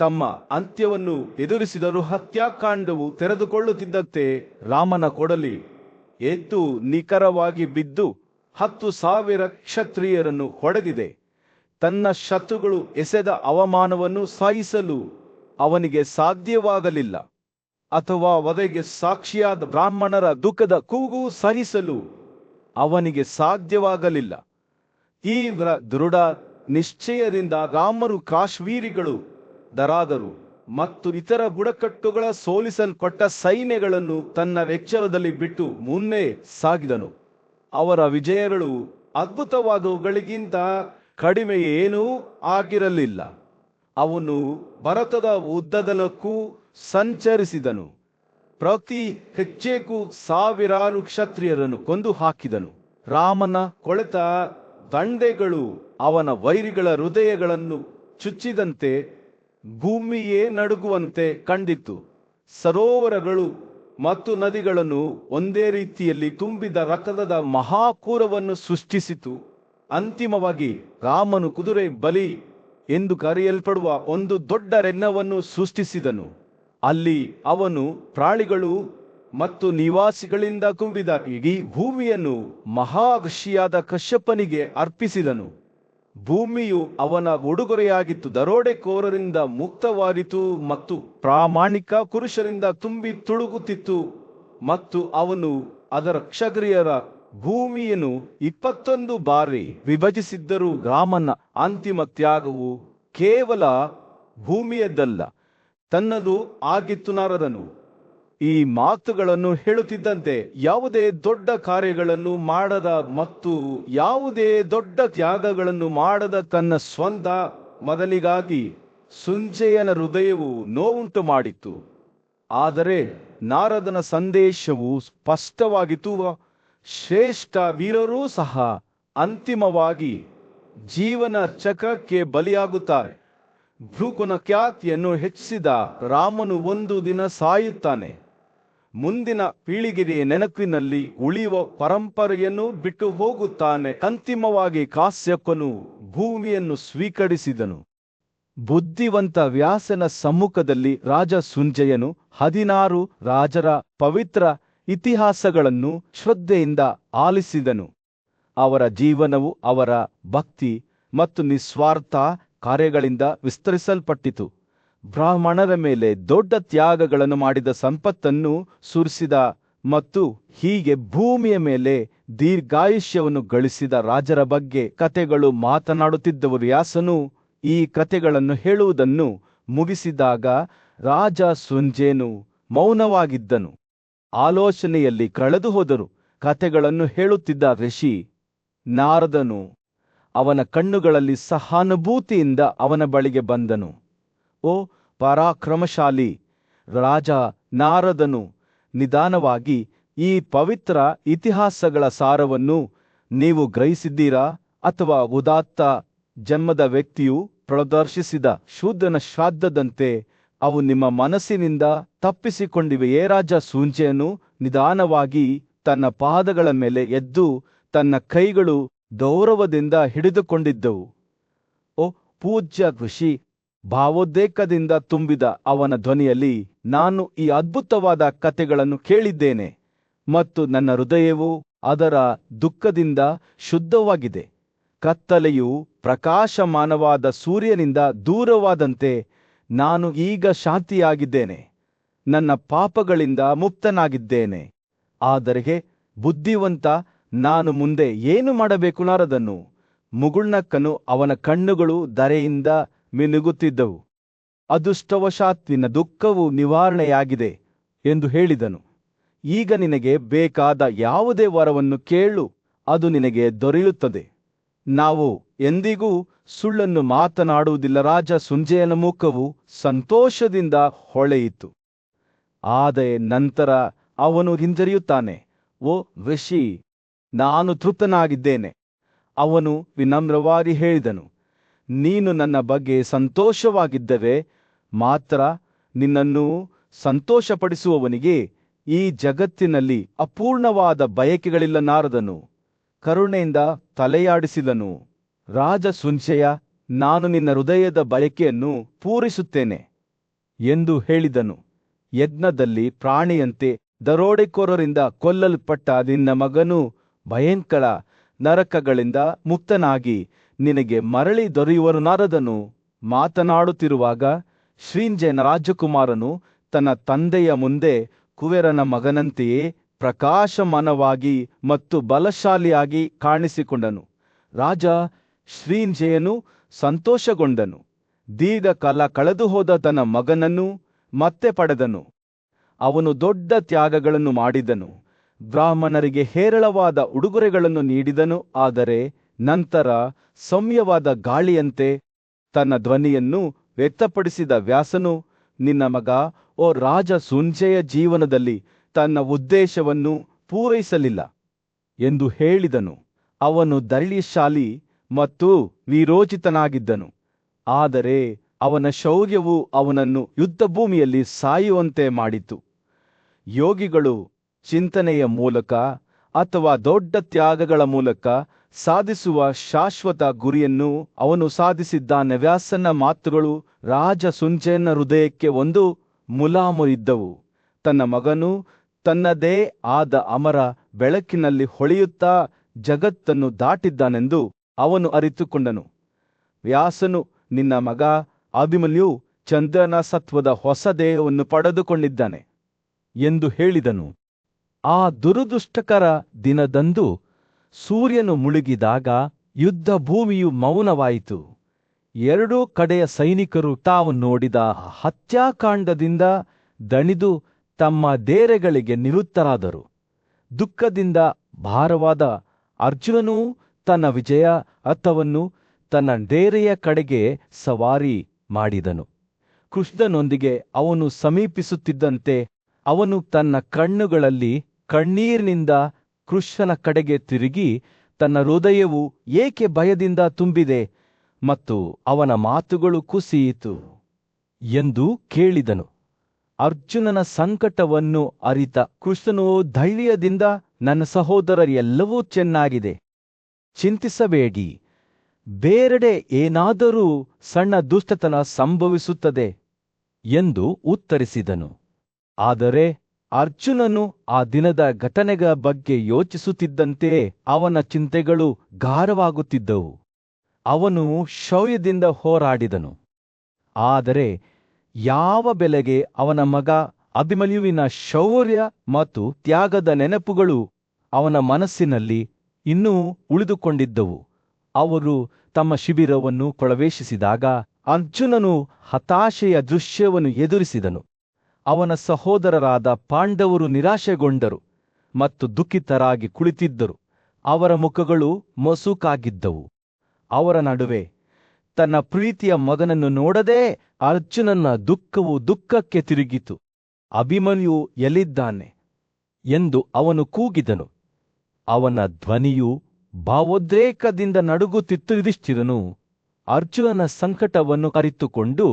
ತಮ್ಮ ಅಂತ್ಯವನ್ನು ಎದುರಿಸಿದರು. ಹತ್ಯಾಕಾಂಡವು ತೆರೆದುಕೊಳ್ಳುತ್ತಿದ್ದಂತೆ ರಾಮನ ಕೊಡಲಿ ಎದ್ದು ನಿಖರವಾಗಿ ಬಿದ್ದು 10,000 ಕ್ಷತ್ರಿಯರನ್ನು ಹೊಡೆದಿದೆ. ತನ್ನ ಶತ್ರುಗಳು ಎಸೆದ ಅವಮಾನವನ್ನು ಸಹಿಸಲು ಅವನಿಗೆ ಸಾಧ್ಯವಾಗಲಿಲ್ಲ, ಅಥವಾ ವಧೆಗೆ ಸಾಕ್ಷಿಯಾದ ಬ್ರಾಹ್ಮಣರ ದುಃಖದ ಕೂಗು ಸಹಿಸಲು ಅವನಿಗೆ ಸಾಧ್ಯವಾಗಲಿಲ್ಲ. ತೀವ್ರ ದೃಢ ನಿಶ್ಚಯದಿಂದ ರಾಮರು ಕಾಶ್ಮೀರಿಗಳು ದರಾದರು ಮತ್ತು ಇತರ ಬುಡಕಟ್ಟುಗಳ ಸೋಲಿಸಲ್ಪಟ್ಟ ಸೈನ್ಯಗಳನ್ನು ತನ್ನ ಎಚ್ಚರದಲ್ಲಿ ಬಿಟ್ಟು ಮುನ್ನೆ ಸಾಗಿದನು. ಅವರ ವಿಜಯಗಳು ಅದ್ಭುತವಾದವುಗಳಿಗಿಂತ ಕಡಿಮೆ ಏನೂ ಆಗಿರಲಿಲ್ಲ. ಅವನು ಭಾರತದ ಉದ್ದದಲ್ಲೂ ಸಂಚರಿಸಿದನು. ಪ್ರತಿ ಹೆಜ್ಜೆಗೂ ಸಾವಿರಾರು ಕ್ಷತ್ರಿಯರನ್ನು ಕೊಂದು ಹಾಕಿದನು. ರಾಮನ ಕೊಳೆತ ದಂಡೆಗಳು ಅವನ ವೈರಿಗಳ ಹೃದಯಗಳನ್ನು ಚುಚ್ಚಿದಂತೆ ಭೂಮಿಯೇ ನಡುಗುವಂತೆ ಕಂಡಿತು. ಸರೋವರಗಳು ಮತ್ತು ನದಿಗಳನ್ನು ಒಂದೇ ರೀತಿಯಲ್ಲಿ ತುಂಬಿದ ರಕ್ತದ ಮಹಾಪೂರವನ್ನು ಸೃಷ್ಟಿಸಿತು. ಅಂತಿಮವಾಗಿ ರಾಮನು ಕುದುರೆ ಬಲಿ ಎಂದು ಕರೆಯಲ್ಪಡುವ ಒಂದು ದೊಡ್ಡ ರೆನ್ನವನ್ನು ಸೃಷ್ಟಿಸಿದನು. ಅಲ್ಲಿ ಅವನು ಪ್ರಾಣಿಗಳು ಮತ್ತು ನಿವಾಸಿಗಳಿಂದ ತುಂಬಿದ ಇಡೀ ಭೂಮಿಯನ್ನು ಮಹಾಋಷಿಯಾದ ಕಶ್ಯಪನಿಗೆ ಅರ್ಪಿಸಿದನು. ಭೂಮಿಯು ಅವನ ಉಡುಗೊರೆಯಾಗಿತ್ತು. ದರೋಡೆಕೋರರಿಂದ ಮುಕ್ತವಾಯಿತು ಮತ್ತು ಪ್ರಾಮಾಣಿಕ ಪುರುಷರಿಂದ ತುಂಬಿ ತುಳುಕುತ್ತಿತ್ತು. ಮತ್ತು ಅವನು ಅದರ ಕ್ಷತ್ರಿಯರ ಭೂಮಿಯನ್ನು 21 ಬಾರಿ ವಿಭಜಿಸಿದ್ದರೂ ರಾಮನ ಅಂತಿಮ ತ್ಯಾಗವು ಕೇವಲ ಭೂಮಿಯದ್ದಲ್ಲ, ತನ್ನದು ಆಗಿತ್ತು. ನಾರದನು ಈ ಮಾತುಗಳನ್ನು ಹೇಳುತ್ತಿದ್ದಂತೆ ಯಾವುದೇ ದೊಡ್ಡ ಕಾರ್ಯಗಳನ್ನು ಮಾಡದ ಮತ್ತು ಯಾವುದೇ ದೊಡ್ಡ ತ್ಯಾಗಗಳನ್ನು ಮಾಡದ ತನ್ನ ಸ್ವಂತ ಮೊದಲಿಗಾಗಿ ಸುಂಜಯನ ಹೃದಯವು ನೋವುಂಟು ಮಾಡಿತು. ಆದರೆ ನಾರದನ ಸಂದೇಶವು ಸ್ಪಷ್ಟವಾಗಿತ್ತು. ಶ್ರೇಷ್ಠ ವೀರರೂ ಸಹ ಅಂತಿಮವಾಗಿ ಜೀವನ ಚಕ್ರಕ್ಕೆ ಬಲಿಯಾಗುತ್ತಾರೆ. ಭೃಗುನ ಖ್ಯಾತಿಯನ್ನು ಹೆಚ್ಚಿಸಿದ ರಾಮನು ಒಂದು ದಿನ ಸಾಯುತ್ತಾನೆ. ಮುಂದಿನ ಪೀಳಿಗೆಯ ನೆನಪಿನಲ್ಲಿ ಉಳಿಯುವ ಪರಂಪರೆಯನ್ನು ಬಿಟ್ಟು ಹೋಗುತ್ತಾನೆ. ಅಂತಿಮವಾಗಿ ಕಾಶ್ಯಪನು ಭೂಮಿಯನ್ನು ಸ್ವೀಕರಿಸಿದನು. ಬುದ್ಧಿವಂತ ವ್ಯಾಸನ ಸಮ್ಮುಖದಲ್ಲಿ ರಾಜ ಸುಂಜಯನು 16 ರಾಜರ ಪವಿತ್ರ ಇತಿಹಾಸಗಳನ್ನು ಶ್ರದ್ಧೆಯಿಂದ ಆಲಿಸಿದನು. ಅವರ ಜೀವನವು, ಅವರ ಭಕ್ತಿ ಮತ್ತು ನಿಸ್ವಾರ್ಥ ಕಾರ್ಯಗಳಿಂದ ವಿಸ್ತರಿಸಲ್ಪಟ್ಟಿತು. ಬ್ರಾಹ್ಮಣರ ಮೇಲೆ ದೊಡ್ಡ ತ್ಯಾಗಗಳನ್ನು ಮಾಡಿದ ಸಂಪತ್ತನ್ನು ಸುರಿಸಿದ ಮತ್ತು ಹೀಗೆ ಭೂಮಿಯ ಮೇಲೆ ದೀರ್ಘಾಯುಷ್ಯವನ್ನು ಗಳಿಸಿದ ರಾಜರ ಬಗ್ಗೆ ಕತೆಗಳು ಮಾತನಾಡುತ್ತಿದ್ದವರು. ಯಾಸನು ಈ ಕತೆಗಳನ್ನು ಹೇಳುವುದನ್ನು ಮುಗಿಸಿದಾಗ ರಾಜ ಸುಂಜೇನು ಮೌನವಾಗಿದ್ದನು. ಆಲೋಚನೆಯಲ್ಲಿ ಕಳೆದು ಹೋದರು. ಕತೆಗಳನ್ನು ಹೇಳುತ್ತಿದ್ದ ಋಷಿ ನಾರದನು ಅವನ ಕಣ್ಣುಗಳಲ್ಲಿ ಸಹಾನುಭೂತಿಯಿಂದ ಅವನ ಬಳಿಗೆ ಬಂದನು. ಓ ಪರಾಕ್ರಮಶಾಲಿ ರಾಜ ನಾರದನು, ನಿಧಾನವಾಗಿ ಈ ಪವಿತ್ರ ಇತಿಹಾಸಗಳ ಸಾರವನ್ನು ನೀವು ಗ್ರಹಿಸಿದ್ದೀರಾ? ಅಥವಾ ಉದಾತ್ತ ಜನ್ಮದ ವ್ಯಕ್ತಿಯು ಪ್ರದರ್ಶಿಸಿದ ಶೂದ್ರನ ಶ್ರಾದ್ದದಂತೆ ಅವು ನಿಮ್ಮ ಮನಸ್ಸಿನಿಂದ ತಪ್ಪಿಸಿಕೊಂಡಿವೆಯೇ? ರಾಜ ಸುಂಜೇನು ನಿಧಾನವಾಗಿ ತನ್ನ ಪಾದಗಳ ಮೇಲೆ ಎದ್ದು ತನ್ನ ಕೈಗಳು ಗೌರವದಿಂದ ಹಿಡಿದುಕೊಂಡಿದ್ದವು. ಓ ಪೂಜ್ಯ ಋಷಿ, ಭಾವೋದ್ರೇಕದಿಂದ ತುಂಬಿದ ಅವನ ಧ್ವನಿಯಲ್ಲಿ, ನಾನು ಈ ಅದ್ಭುತವಾದ ಕತೆಗಳನ್ನು ಕೇಳಿದ್ದೇನೆ ಮತ್ತು ನನ್ನ ಹೃದಯವು ಅದರ ದುಃಖದಿಂದ ಶುದ್ಧವಾಗಿದೆ. ಕತ್ತಲೆಯು ಪ್ರಕಾಶಮಾನವಾದ ಸೂರ್ಯನಿಂದ ದೂರವಾದಂತೆ ನಾನು ಈಗ ಶಾಂತಿಯಾಗಿದ್ದೇನೆ. ನನ್ನ ಪಾಪಗಳಿಂದ ಮುಕ್ತನಾಗಿದ್ದೇನೆ. ಆದರೆ ಬುದ್ಧಿವಂತ, ನಾನು ಮುಂದೆ ಏನು ಮಾಡಬೇಕು? ನಾರದನು ಮುಗುಳ್ನಕ್ಕನು. ಅವನ ಕಣ್ಣುಗಳು ಧರೆಯಿಂದ ಮಿನುಗುತ್ತಿದ್ದವು. ಅದೃಷ್ಟವಶಾತ್ ನಿನ್ನ ದುಃಖವು ನಿವಾರಣೆಯಾಗಿದೆ ಎಂದು ಹೇಳಿದನು. ಈಗ ನಿನಗೆ ಬೇಕಾದ ಯಾವುದೇ ವರವನ್ನು ಕೇಳು, ಅದು ನಿನಗೆ ದೊರೆಯುತ್ತದೆ. ನಾವು ಎಂದಿಗೂ ಸುಳ್ಳನ್ನು ಮಾತನಾಡುವುದಿಲ್ಲ. ರಾಜ ಸುಂಜೇಯನ ಮುಖವು ಸಂತೋಷದಿಂದ ಹೊಳೆಯಿತು. ಆದರೆ ನಂತರ ಅವನು ಹಿಂಜರಿಯುತ್ತಾನೆ. ಓ ಋಷಿ, ನಾನು ತೃಪ್ತನಾಗಿದ್ದೇನೆ. ಅವನು ವಿನಮ್ರವಾಗಿ ಹೇಳಿದನು, ನೀನು ನನ್ನ ಬಗ್ಗೆ ಸಂತೋಷವಾಗಿದ್ದರೆ ಮಾತ್ರ ನಿನ್ನನ್ನು ಸಂತೋಷಪಡಿಸುವವನಿಗೆ ಈ ಜಗತ್ತಿನಲ್ಲಿ ಅಪೂರ್ಣವಾದ ಬಯಕೆಗಳಿಲ್ಲ. ನಾರದನು ಕರುಣೆಯಿಂದ ತಲೆಯಾಡಿಸಿದನು. ರಾಜ ಸುಂಜೇಯ, ನಾನು ನಿನ್ನ ಹೃದಯದ ಬಯಕೆಯನ್ನು ಪೂರೈಸುತ್ತೇನೆ ಎಂದು ಹೇಳಿದನು. ಯಜ್ಞದಲ್ಲಿ ಪ್ರಾಣಿಯಂತೆ ದರೋಡೆಕೋರರಿಂದ ಕೊಲ್ಲಲ್ಪಟ್ಟ ನಿನ್ನ ಮಗನು ಭಯಂಕರ ನರಕಗಳಿಂದ ಮುಕ್ತನಾಗಿ ನಿನಗೆ ಮರಳಿ ದೊರೆಯುವನು. ನಾರದನು ಮಾತನಾಡುತ್ತಿರುವಾಗ ಶ್ರೀಂಜಯನ ರಾಜಕುಮಾರನು ತನ್ನ ತಂದೆಯ ಮುಂದೆ ಕುಬೇರನ ಮಗನಂತೆಯೇ ಪ್ರಕಾಶಮಾನವಾಗಿ ಮತ್ತು ಬಲಶಾಲಿಯಾಗಿ ಕಾಣಿಸಿಕೊಂಡನು. ರಾಜ ಶ್ರೀಂಜಯನು ಸಂತೋಷಗೊಂಡನು. ದೀರ್ಘಕಾಲ ಕಳೆದುಹೋದ ತನ್ನ ಮಗನನ್ನು ಮತ್ತೆ ಪಡೆದನು. ಅವನು ದೊಡ್ಡ ತ್ಯಾಗಗಳನ್ನು ಮಾಡಿದನು. ಬ್ರಾಹ್ಮಣರಿಗೆ ಹೇರಳವಾದ ಉಡುಗೊರೆಗಳನ್ನು ನೀಡಿದನು. ಆದರೆ ನಂತರ ಸೌಮ್ಯವಾದ ಗಾಳಿಯಂತೆ ತನ್ನ ಧ್ವನಿಯನ್ನು ವ್ಯಕ್ತಪಡಿಸಿದ ವ್ಯಾಸನು, ನಿನ್ನ ಮಗ ಓ ರಾಜ ಸುಂಜೇಯ ಜೀವನದಲ್ಲಿ ತನ್ನ ಉದ್ದೇಶವನ್ನು ಪೂರೈಸಲಿಲ್ಲ ಎಂದು ಹೇಳಿದನು. ಅವನು ಧೈರ್ಯಶಾಲಿ ಮತ್ತು ವೀರೋಚಿತನಾಗಿದ್ದನು. ಆದರೆ ಅವನ ಶೌರ್ಯವು ಅವನನ್ನು ಯುದ್ಧಭೂಮಿಯಲ್ಲಿ ಸಾಯುವಂತೆ ಮಾಡಿತು. ಯೋಗಿಗಳು ಚಿಂತನೆಯ ಮೂಲಕ ಅಥವಾ ದೊಡ್ಡ ತ್ಯಾಗಗಳ ಮೂಲಕ ಸಾಧಿಸುವ ಶಾಶ್ವತ ಗುರಿಯನ್ನು ಅವನು ಸಾಧಿಸಿದ್ದಾನೆ. ವ್ಯಾಸನ ಮಾತುಗಳು ರಾಜ ಸುಂಜೇಯನ ಹೃದಯಕ್ಕೆ ಒಂದು ಮುಲಾಮು ಇದ್ದವು. ತನ್ನ ಮಗನು ತನ್ನದೇ ಆದ ಅಮರ ಬೆಳಕಿನಲ್ಲಿ ಹೊಳೆಯುತ್ತಾ ಜಗತ್ತನ್ನು ದಾಟಿದ್ದಾನೆಂದು ಅವನು ಅರಿತುಕೊಂಡನು. ವ್ಯಾಸನು, ನಿನ್ನ ಮಗ ಅಭಿಮನ್ಯು ಚಂದ್ರನ ಸತ್ವದ ಹೊಸ ದೇಹವನ್ನು ಪಡೆದುಕೊಂಡಿದ್ದಾನೆ ಎಂದು ಹೇಳಿದನು. ಆ ದುರದೃಷ್ಟಕರ ದಿನದಂದು ಸೂರ್ಯನು ಮುಳುಗಿದಾಗ ಯುದ್ಧ ಭೂಮಿಯು ಮೌನವಾಯಿತು. ಎರಡೂ ಕಡೆಯ ಸೈನಿಕರು ತಾವು ನೋಡಿದ ಹತ್ಯಾಕಾಂಡದಿಂದ ದಣಿದು ತಮ್ಮ ಡೇರೆಗಳಿಗೆ ನಿವೃತ್ತರಾದರು. ದುಃಖದಿಂದ ಭಾರವಾದ ಅರ್ಜುನನು ತನ್ನ ವಿಜಯ ರಥವನ್ನು ತನ್ನ ಡೇರೆಯ ಕಡೆಗೆ ಸವಾರಿ ಮಾಡಿದನು. ಕೃಷ್ಣನೊಂದಿಗೆ ಅವನು ಸಮೀಪಿಸುತ್ತಿದ್ದಂತೆ ಅವನು ತನ್ನ ಕಣ್ಣುಗಳಲ್ಲಿ ಕಣ್ಣೀರಿನಿಂದ ಕೃಷ್ಣನ ಕಡೆಗೆ ತಿರುಗಿ, ತನ್ನ ಹೃದಯವು ಏಕೆ ಭಯದಿಂದ ತುಂಬಿದೆ ಮತ್ತು ಅವನ ಮಾತುಗಳು ಕುಸಿಯಿತು ಎಂದು ಕೇಳಿದನು. ಅರ್ಜುನನ ಸಂಕಟವನ್ನು ಅರಿತ ಕೃಷ್ಣನು ಧೈರ್ಯದಿಂದ, ನನ್ನ ಸಹೋದರರೆಲ್ಲವೂ ಚೆನ್ನಾಗಿದೆ, ಚಿಂತಿಸಬೇಡಿ, ಬೇರೆಡೆ ಏನಾದರೂ ಸಣ್ಣ ದುಷ್ಟತನ ಸಂಭವಿಸುತ್ತದೆ ಎಂದು ಉತ್ತರಿಸಿದನು. ಆದರೆ ಅರ್ಜುನನು ಆ ದಿನದ ಘಟನೆಗಳ ಬಗ್ಗೆ ಯೋಚಿಸುತ್ತಿದ್ದಂತೆಯೇ ಅವನ ಚಿಂತೆಗಳು ಗಾಢವಾಗುತ್ತಿದ್ದವು. ಅವನು ಶೌರ್ಯದಿಂದ ಹೋರಾಡಿದನು. ಆದರೆ ಯಾವ ಬೆಲೆಗೆ ಅವನ ಮಗ ಅಭಿಮನ್ಯುವಿನ ಶೌರ್ಯ ಮತ್ತು ತ್ಯಾಗದ ನೆನಪುಗಳು ಅವನ ಮನಸ್ಸಿನಲ್ಲಿ ಇನ್ನೂ ಉಳಿದುಕೊಂಡಿದ್ದವು. ಅವರು ತಮ್ಮ ಶಿಬಿರವನ್ನು ಪ್ರವೇಶಿಸಿದಾಗ ಅರ್ಜುನನು ಹತಾಶೆಯ ದೃಶ್ಯವನ್ನು ಎದುರಿಸಿದನು. ಅವನ ಸಹೋದರರಾದ ಪಾಂಡವರು ನಿರಾಶೆಗೊಂಡರು ಮತ್ತು ದುಃಖಿತರಾಗಿ ಕುಳಿತಿದ್ದರು. ಅವರ ಮುಖಗಳು ಮಸುಕಾಗಿದ್ದವು. ಅವರ ನಡುವೆ ತನ್ನ ಪ್ರೀತಿಯ ಮಗನನ್ನು ನೋಡದೆ ಅರ್ಜುನನ ದುಃಖವು ದುಃಖಕ್ಕೆ ತಿರುಗಿತು. ಅಭಿಮನ್ಯು ಎಲ್ಲಿದ್ದಾನೆ ಎಂದು ಅವನು ಕೂಗಿದನು. ಅವನ ಧ್ವನಿಯು ಭಾವೋದ್ರೇಕದಿಂದ ನಡುಗುತ್ತಿತ್ತು. ಯುಧಿಷ್ಠಿರನು ಅರ್ಜುನನ ಸಂಕಟವನ್ನು ಅರಿತುಕೊಂಡು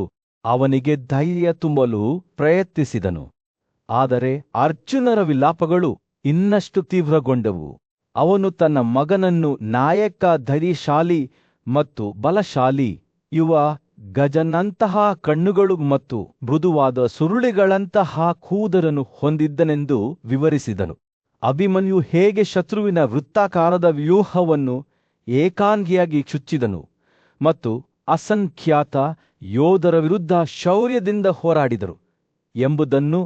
ಅವನಿಗೆ ಧೈರ್ಯ ತುಂಬಲು ಪ್ರಯತ್ನಿಸಿದನು. ಆದರೆ ಅರ್ಜುನನ ವಿಲಾಪಗಳು ಇನ್ನಷ್ಟು ತೀವ್ರಗೊಂಡವು. ಅವನು ತನ್ನ ಮಗನನ್ನು ನಾಯಕ, ಧೈರ್ಯಶಾಲಿ ಮತ್ತು ಬಲಶಾಲಿ, ಯುವ, ಗಜನಂತಹ ಕಣ್ಣುಗಳು ಮತ್ತು ಮೃದುವಾದ ಸುರುಳಿಗಳಂತಹ ಕೂದಲನ್ನು ಹೊಂದಿದ್ದನೆಂದು ವಿವರಿಸಿದನು. ಅಭಿಮನ್ಯು ಹೇಗೆ ಶತ್ರುವಿನ ವೃತ್ತಾಕಾರದ ವ್ಯೂಹವನ್ನು ಏಕಾಂಗಿಯಾಗಿ ಚುಚ್ಚಿದನು ಮತ್ತು ಅಸಂಖ್ಯಾತ ಯೋಧರ ವಿರುದ್ಧ ಶೌರ್ಯದಿಂದ ಹೋರಾಡಿದರು ಎಂಬುದನ್ನು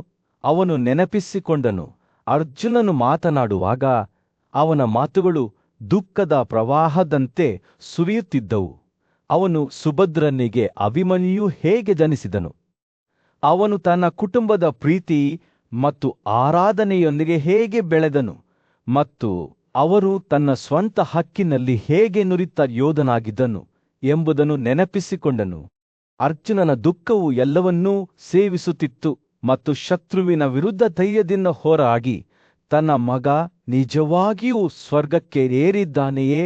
ಅವನು ನೆನಪಿಸಿಕೊಂಡನು. ಅರ್ಜುನನು ಮಾತನಾಡುವಾಗ ಅವನ ಮಾತುಗಳು ದುಃಖದ ಪ್ರವಾಹದಂತೆ ಸುರಿಯುತ್ತಿದ್ದವು. ಅವನು ಸುಭದ್ರನಿಗೆ ಅಭಿಮನ್ಯು ಹೇಗೆ ಜನಿಸಿದನು, ಅವನು ತನ್ನ ಕುಟುಂಬದ ಪ್ರೀತಿ ಮತ್ತು ಆರಾಧನೆಯೊಂದಿಗೆ ಹೇಗೆ ಬೆಳೆದನು ಮತ್ತು ಅವರು ತನ್ನ ಸ್ವಂತ ಹಕ್ಕಿನಲ್ಲಿ ಹೇಗೆ ನುರಿತ ಯೋಧನಾಗಿದ್ದನು ಎಂಬುದನ್ನು ನೆನಪಿಸಿಕೊಂಡನು. ಅರ್ಜುನನ ದುಃಖವು ಎಲ್ಲವನ್ನೂ ಸೇವಿಸುತ್ತಿತ್ತು ಮತ್ತು ಶತ್ರುವಿನ ವಿರುದ್ಧ ಧೈರ್ಯದಿಂದ ಹೋರಾಡಿ ತನ್ನ ಮಗ ನಿಜವಾಗಿಯೂ ಸ್ವರ್ಗಕ್ಕೆ ಏರಿದ್ದಾನೆಯೇ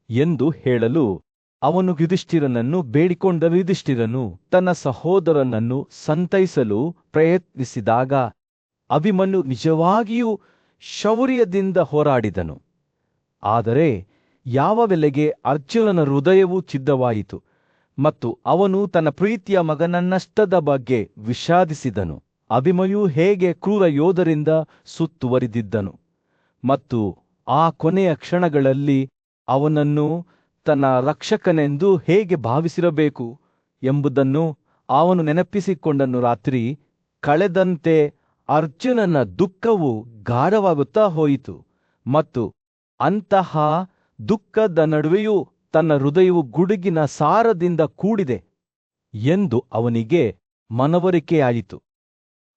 ಎಂದು ಹೇಳಲು ಅವನು ಯುಧಿಷ್ಠಿರನನ್ನು ಬೇಡಿಕೊಂಡನು. ಯುಧಿಷ್ಠಿರನು ತನ್ನ ಸಹೋದರನನ್ನು ಸಂತೈಸಲು ಪ್ರಯತ್ನಿಸಿದಾಗ ಅಭಿಮನ್ಯು ನಿಜವಾಗಿಯೂ ಶೌರ್ಯದಿಂದ ಹೋರಾಡಿದನು. ಆದರೆ ಯಾವ ವೇಳೆಗೆ ಅರ್ಜುನನ ಹೃದಯವು ಛಿದ್ರವಾಯಿತು ಮತ್ತು ಅವನು ತನ್ನ ಪ್ರೀತಿಯ ಮಗನನ್ನಷ್ಟದ ಬಗ್ಗೆ ವಿಷಾದಿಸಿದನು. ಅಭಿಮನ್ಯು ಹೇಗೆ ಕ್ರೂರ ಯೋಧರಿಂದ ಸುತ್ತುವರಿದಿದ್ದನು ಮತ್ತು ಆ ಕೊನೆಯ ಕ್ಷಣಗಳಲ್ಲಿ ಅವನನ್ನು ತನ್ನ ರಕ್ಷಕನೆಂದು ಹೇಗೆ ಭಾವಿಸಿರಬೇಕು ಎಂಬುದನ್ನು ಅವನು ನೆನಪಿಸಿಕೊಂಡನು. ರಾತ್ರಿ ಕಳೆದಂತೆ ಅರ್ಜುನನ ದುಃಖವು ಗಾಢವಾಗುತ್ತಾ ಹೋಯಿತು ಮತ್ತು ಅಂತಹ ದುಃಖದ ನಡುವೆಯೂ ತನ್ನ ಹೃದಯವು ಗುಡುಗಿನ ಸಾರದಿಂದ ಕೂಡಿದೆ ಎಂದು ಅವನಿಗೆ ಮನವರಿಕೆಯಾಯಿತು.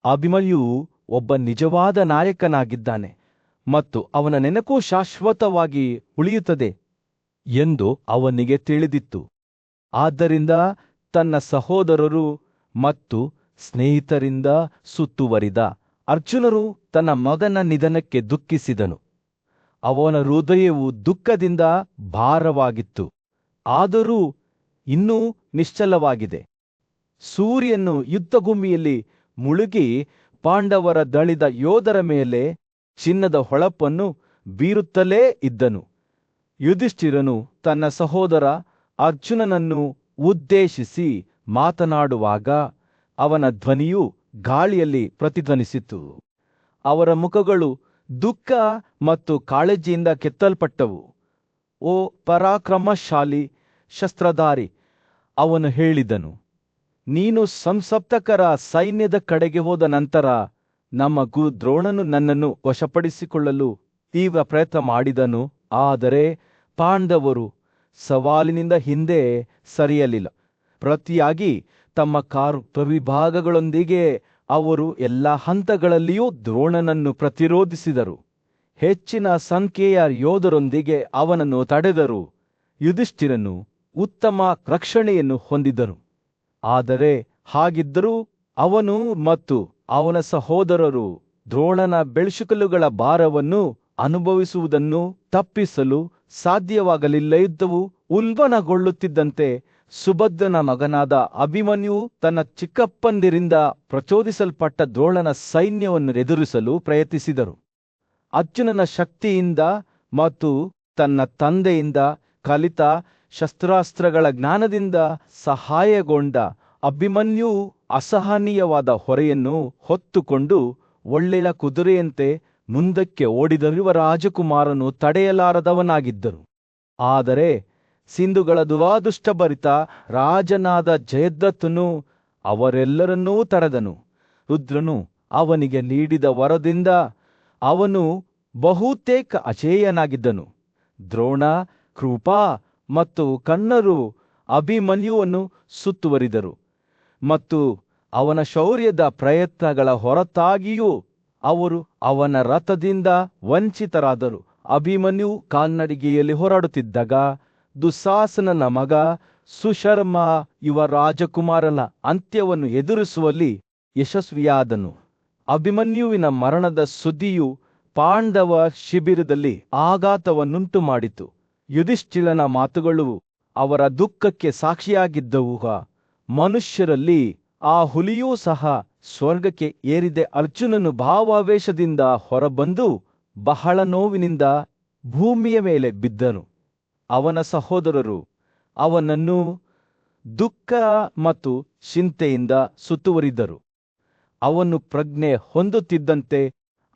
ಅಭಿಮನ್ಯುವು ಒಬ್ಬ ನಿಜವಾದ ನಾಯಕನಾಗಿದ್ದಾನೆ ಮತ್ತು ಅವನ ನೆನಪು ಶಾಶ್ವತವಾಗಿ ಉಳಿಯುತ್ತದೆ ಎಂದು ಅವನಿಗೆ ತಿಳಿದಿತ್ತು. ಆದ್ದರಿಂದ ತನ್ನ ಸಹೋದರರು ಮತ್ತು ಸ್ನೇಹಿತರಿಂದ ಸುತ್ತುವರಿದ ಅರ್ಜುನನು ತನ್ನ ಮಗನ ನಿಧನಕ್ಕೆ ದುಃಖಿಸಿದನು. ಅವನ ಹೃದಯವು ದುಃಖದಿಂದ ಭಾರವಾಗಿತ್ತು, ಆದರೂ ಇನ್ನೂ ನಿಶ್ಚಲವಾಗಿದೆ. ಸೂರ್ಯನು ಯುದ್ಧಭೂಮಿಯಲ್ಲಿ ಮುಳುಗಿ ಪಾಂಡವರ ದಳಿದ ಯೋಧರ ಮೇಲೆ ಚಿನ್ನದ ಹೊಳಪನ್ನು ಬೀರುತ್ತಲೇ ಇದ್ದನು. ಯುಧಿಷ್ಠಿರನು ತನ್ನ ಸಹೋದರ ಅರ್ಜುನನನ್ನು ಉದ್ದೇಶಿಸಿ ಮಾತನಾಡುವಾಗ ಅವನ ಧ್ವನಿಯು ಗಾಳಿಯಲ್ಲಿ ಪ್ರತಿಧ್ವನಿಸಿತು. ಅವರ ಮುಖಗಳು ದುಃಖ ಮತ್ತು ಕಾಳಜಿಯಿಂದ ಕೆತ್ತಲ್ಪಟ್ಟವು. ಓ ಪರಾಕ್ರಮಶಾಲಿ ಶಸ್ತ್ರಧಾರಿ, ಅವನು ಹೇಳಿದನು, ನೀನು ಸಂಸಪ್ತಕರ ಸೈನ್ಯದ ಕಡೆಗೆ ಹೋದ ನಂತರ ನಮ್ಮ ಗುರು ದ್ರೋಣನು ನನ್ನನ್ನು ವಶಪಡಿಸಿಕೊಳ್ಳಲು ತೀವ್ರ ಪ್ರಯತ್ನ ಮಾಡಿದನು. ಆದರೆ ಪಾಂಡವರು ಸವಾಲಿನಿಂದ ಹಿಂದೆ ಸರಿಯಲಿಲ್ಲ. ಪ್ರತಿಯಾಗಿ ತಮ್ಮ ಕಾರು ಪ್ರವಿಭಾಗಗಳೊಂದಿಗೆ ಅವರು ಎಲ್ಲ ಹಂತಗಳಲ್ಲಿಯೂ ದ್ರೋಣನನ್ನು ಪ್ರತಿರೋಧಿಸಿದರು. ಹೆಚ್ಚಿನ ಸಂಖ್ಯೆಯ ಯೋಧರೊಂದಿಗೆ ಅವನನ್ನು ತಡೆದರು. ಯುಧಿಷ್ಠಿರನು ಉತ್ತಮ ರಕ್ಷಣೆಯನ್ನು ಹೊಂದಿದನು. ಆದರೆ ಹಾಗಿದ್ದರೂ ಅವನು ಮತ್ತು ಅವನ ಸಹೋದರರು ದ್ರೋಣನ ಬೆಳ್ಶುಕಲುಗಳ ಭಾರವನ್ನು ಅನುಭವಿಸುವುದನ್ನು ತಪ್ಪಿಸಲು ಸಾಧ್ಯವಾಗಲಿಲ್ಲ. ಯುದ್ಧವು ಉಲ್ಬಣಗೊಳ್ಳುತ್ತಿದ್ದಂತೆ ಸುಭದ್ರನ ಮಗನಾದ ಅಭಿಮನ್ಯು ತನ್ನ ಚಿಕ್ಕಪ್ಪಂದಿರಿಂದ ಪ್ರಚೋದಿಸಲ್ಪಟ್ಟ ದ್ರೋಣನ ಸೈನ್ಯವನ್ನು ಎದುರಿಸಲು ಪ್ರಯತ್ನಿಸಿದರು. ಅರ್ಜುನನ ಶಕ್ತಿಯಿಂದ ಮತ್ತು ತನ್ನ ತಂದೆಯಿಂದ ಕಲಿತ ಶಸ್ತ್ರಾಸ್ತ್ರಗಳ ಜ್ಞಾನದಿಂದ ಸಹಾಯಗೊಂಡ ಅಭಿಮನ್ಯು ಅಸಹನೀಯವಾದ ಹೊರೆಯನ್ನು ಹೊತ್ತುಕೊಂಡು ಒಳ್ಳೆಯ ಕುದುರೆಯಂತೆ ಮುಂದಕ್ಕೆ ಓಡಿದನು. ರಾಜಕುಮಾರನು ತಡೆಯಲಾರದವನಾಗಿದ್ದರು. ಆದರೆ ಸಿಂಧುಗಳ ದುರಾದೃಷ್ಟಭರಿತ ರಾಜನಾದ ಜಯದ್ರಥನು ಅವರೆಲ್ಲರನ್ನೂ ತಡೆದನು. ರುದ್ರನು ಅವನಿಗೆ ನೀಡಿದ ವರದಿಂದ ಅವನು ಬಹುತೇಕ ಅಜೇಯನಾಗಿದ್ದನು. ದ್ರೋಣ, ಕೃಪಾ ಮತ್ತು ಕರ್ಣರು ಅಭಿಮನ್ಯುವನ್ನು ಸುತ್ತುವರಿದರು ಮತ್ತು ಅವನ ಶೌರ್ಯದ ಪ್ರಯತ್ನಗಳ ಹೊರತಾಗಿಯೂ ಅವರು ಅವನ ರಥದಿಂದ ವಂಚಿತರಾದರು. ಅಭಿಮನ್ಯು ಕಾಲ್ನಡಿಗೆಯಲ್ಲಿ ಹೋರಾಡುತ್ತಿದ್ದಾಗ ದುಸ್ಸಾಸನನ ಮಗ ಸುಶರ್ಮ ಯುವ ರಾಜಕುಮಾರನ ಅಂತ್ಯವನ್ನು ಎದುರಿಸುವಲ್ಲಿ ಯಶಸ್ವಿಯಾದನು. ಅಭಿಮನ್ಯುವಿನ ಮರಣದ ಸುದ್ದಿಯು ಪಾಂಡವ ಶಿಬಿರದಲ್ಲಿ ಆಘಾತವನ್ನುಂಟು ಮಾಡಿತು. ಯುಧಿಷ್ಠಿರನ ಮಾತುಗಳು ಅವರ ದುಃಖಕ್ಕೆ ಸಾಕ್ಷಿಯಾಗಿದ್ದವು. ಮನುಷ್ಯರಲ್ಲಿ ಆ ಹುಲಿಯೂ ಸಹ ಸ್ವರ್ಗಕ್ಕೆ ಏರಿದೆ. ಅರ್ಜುನನು ಭಾವಾವೇಶದಿಂದ ಹೊರಬಂದು ಬಹಳ ನೋವಿನಿಂದ ಭೂಮಿಯ ಮೇಲೆ ಬಿದ್ದನು. ಅವನ ಸಹೋದರರು ಅವನನ್ನು ದುಃಖ ಮತ್ತು ಚಿಂತೆಯಿಂದ ಸುತ್ತುವರಿದರು. ಅವನು ಪ್ರಜ್ಞೆ ಹೊಂದುತ್ತಿದ್ದಂತೆ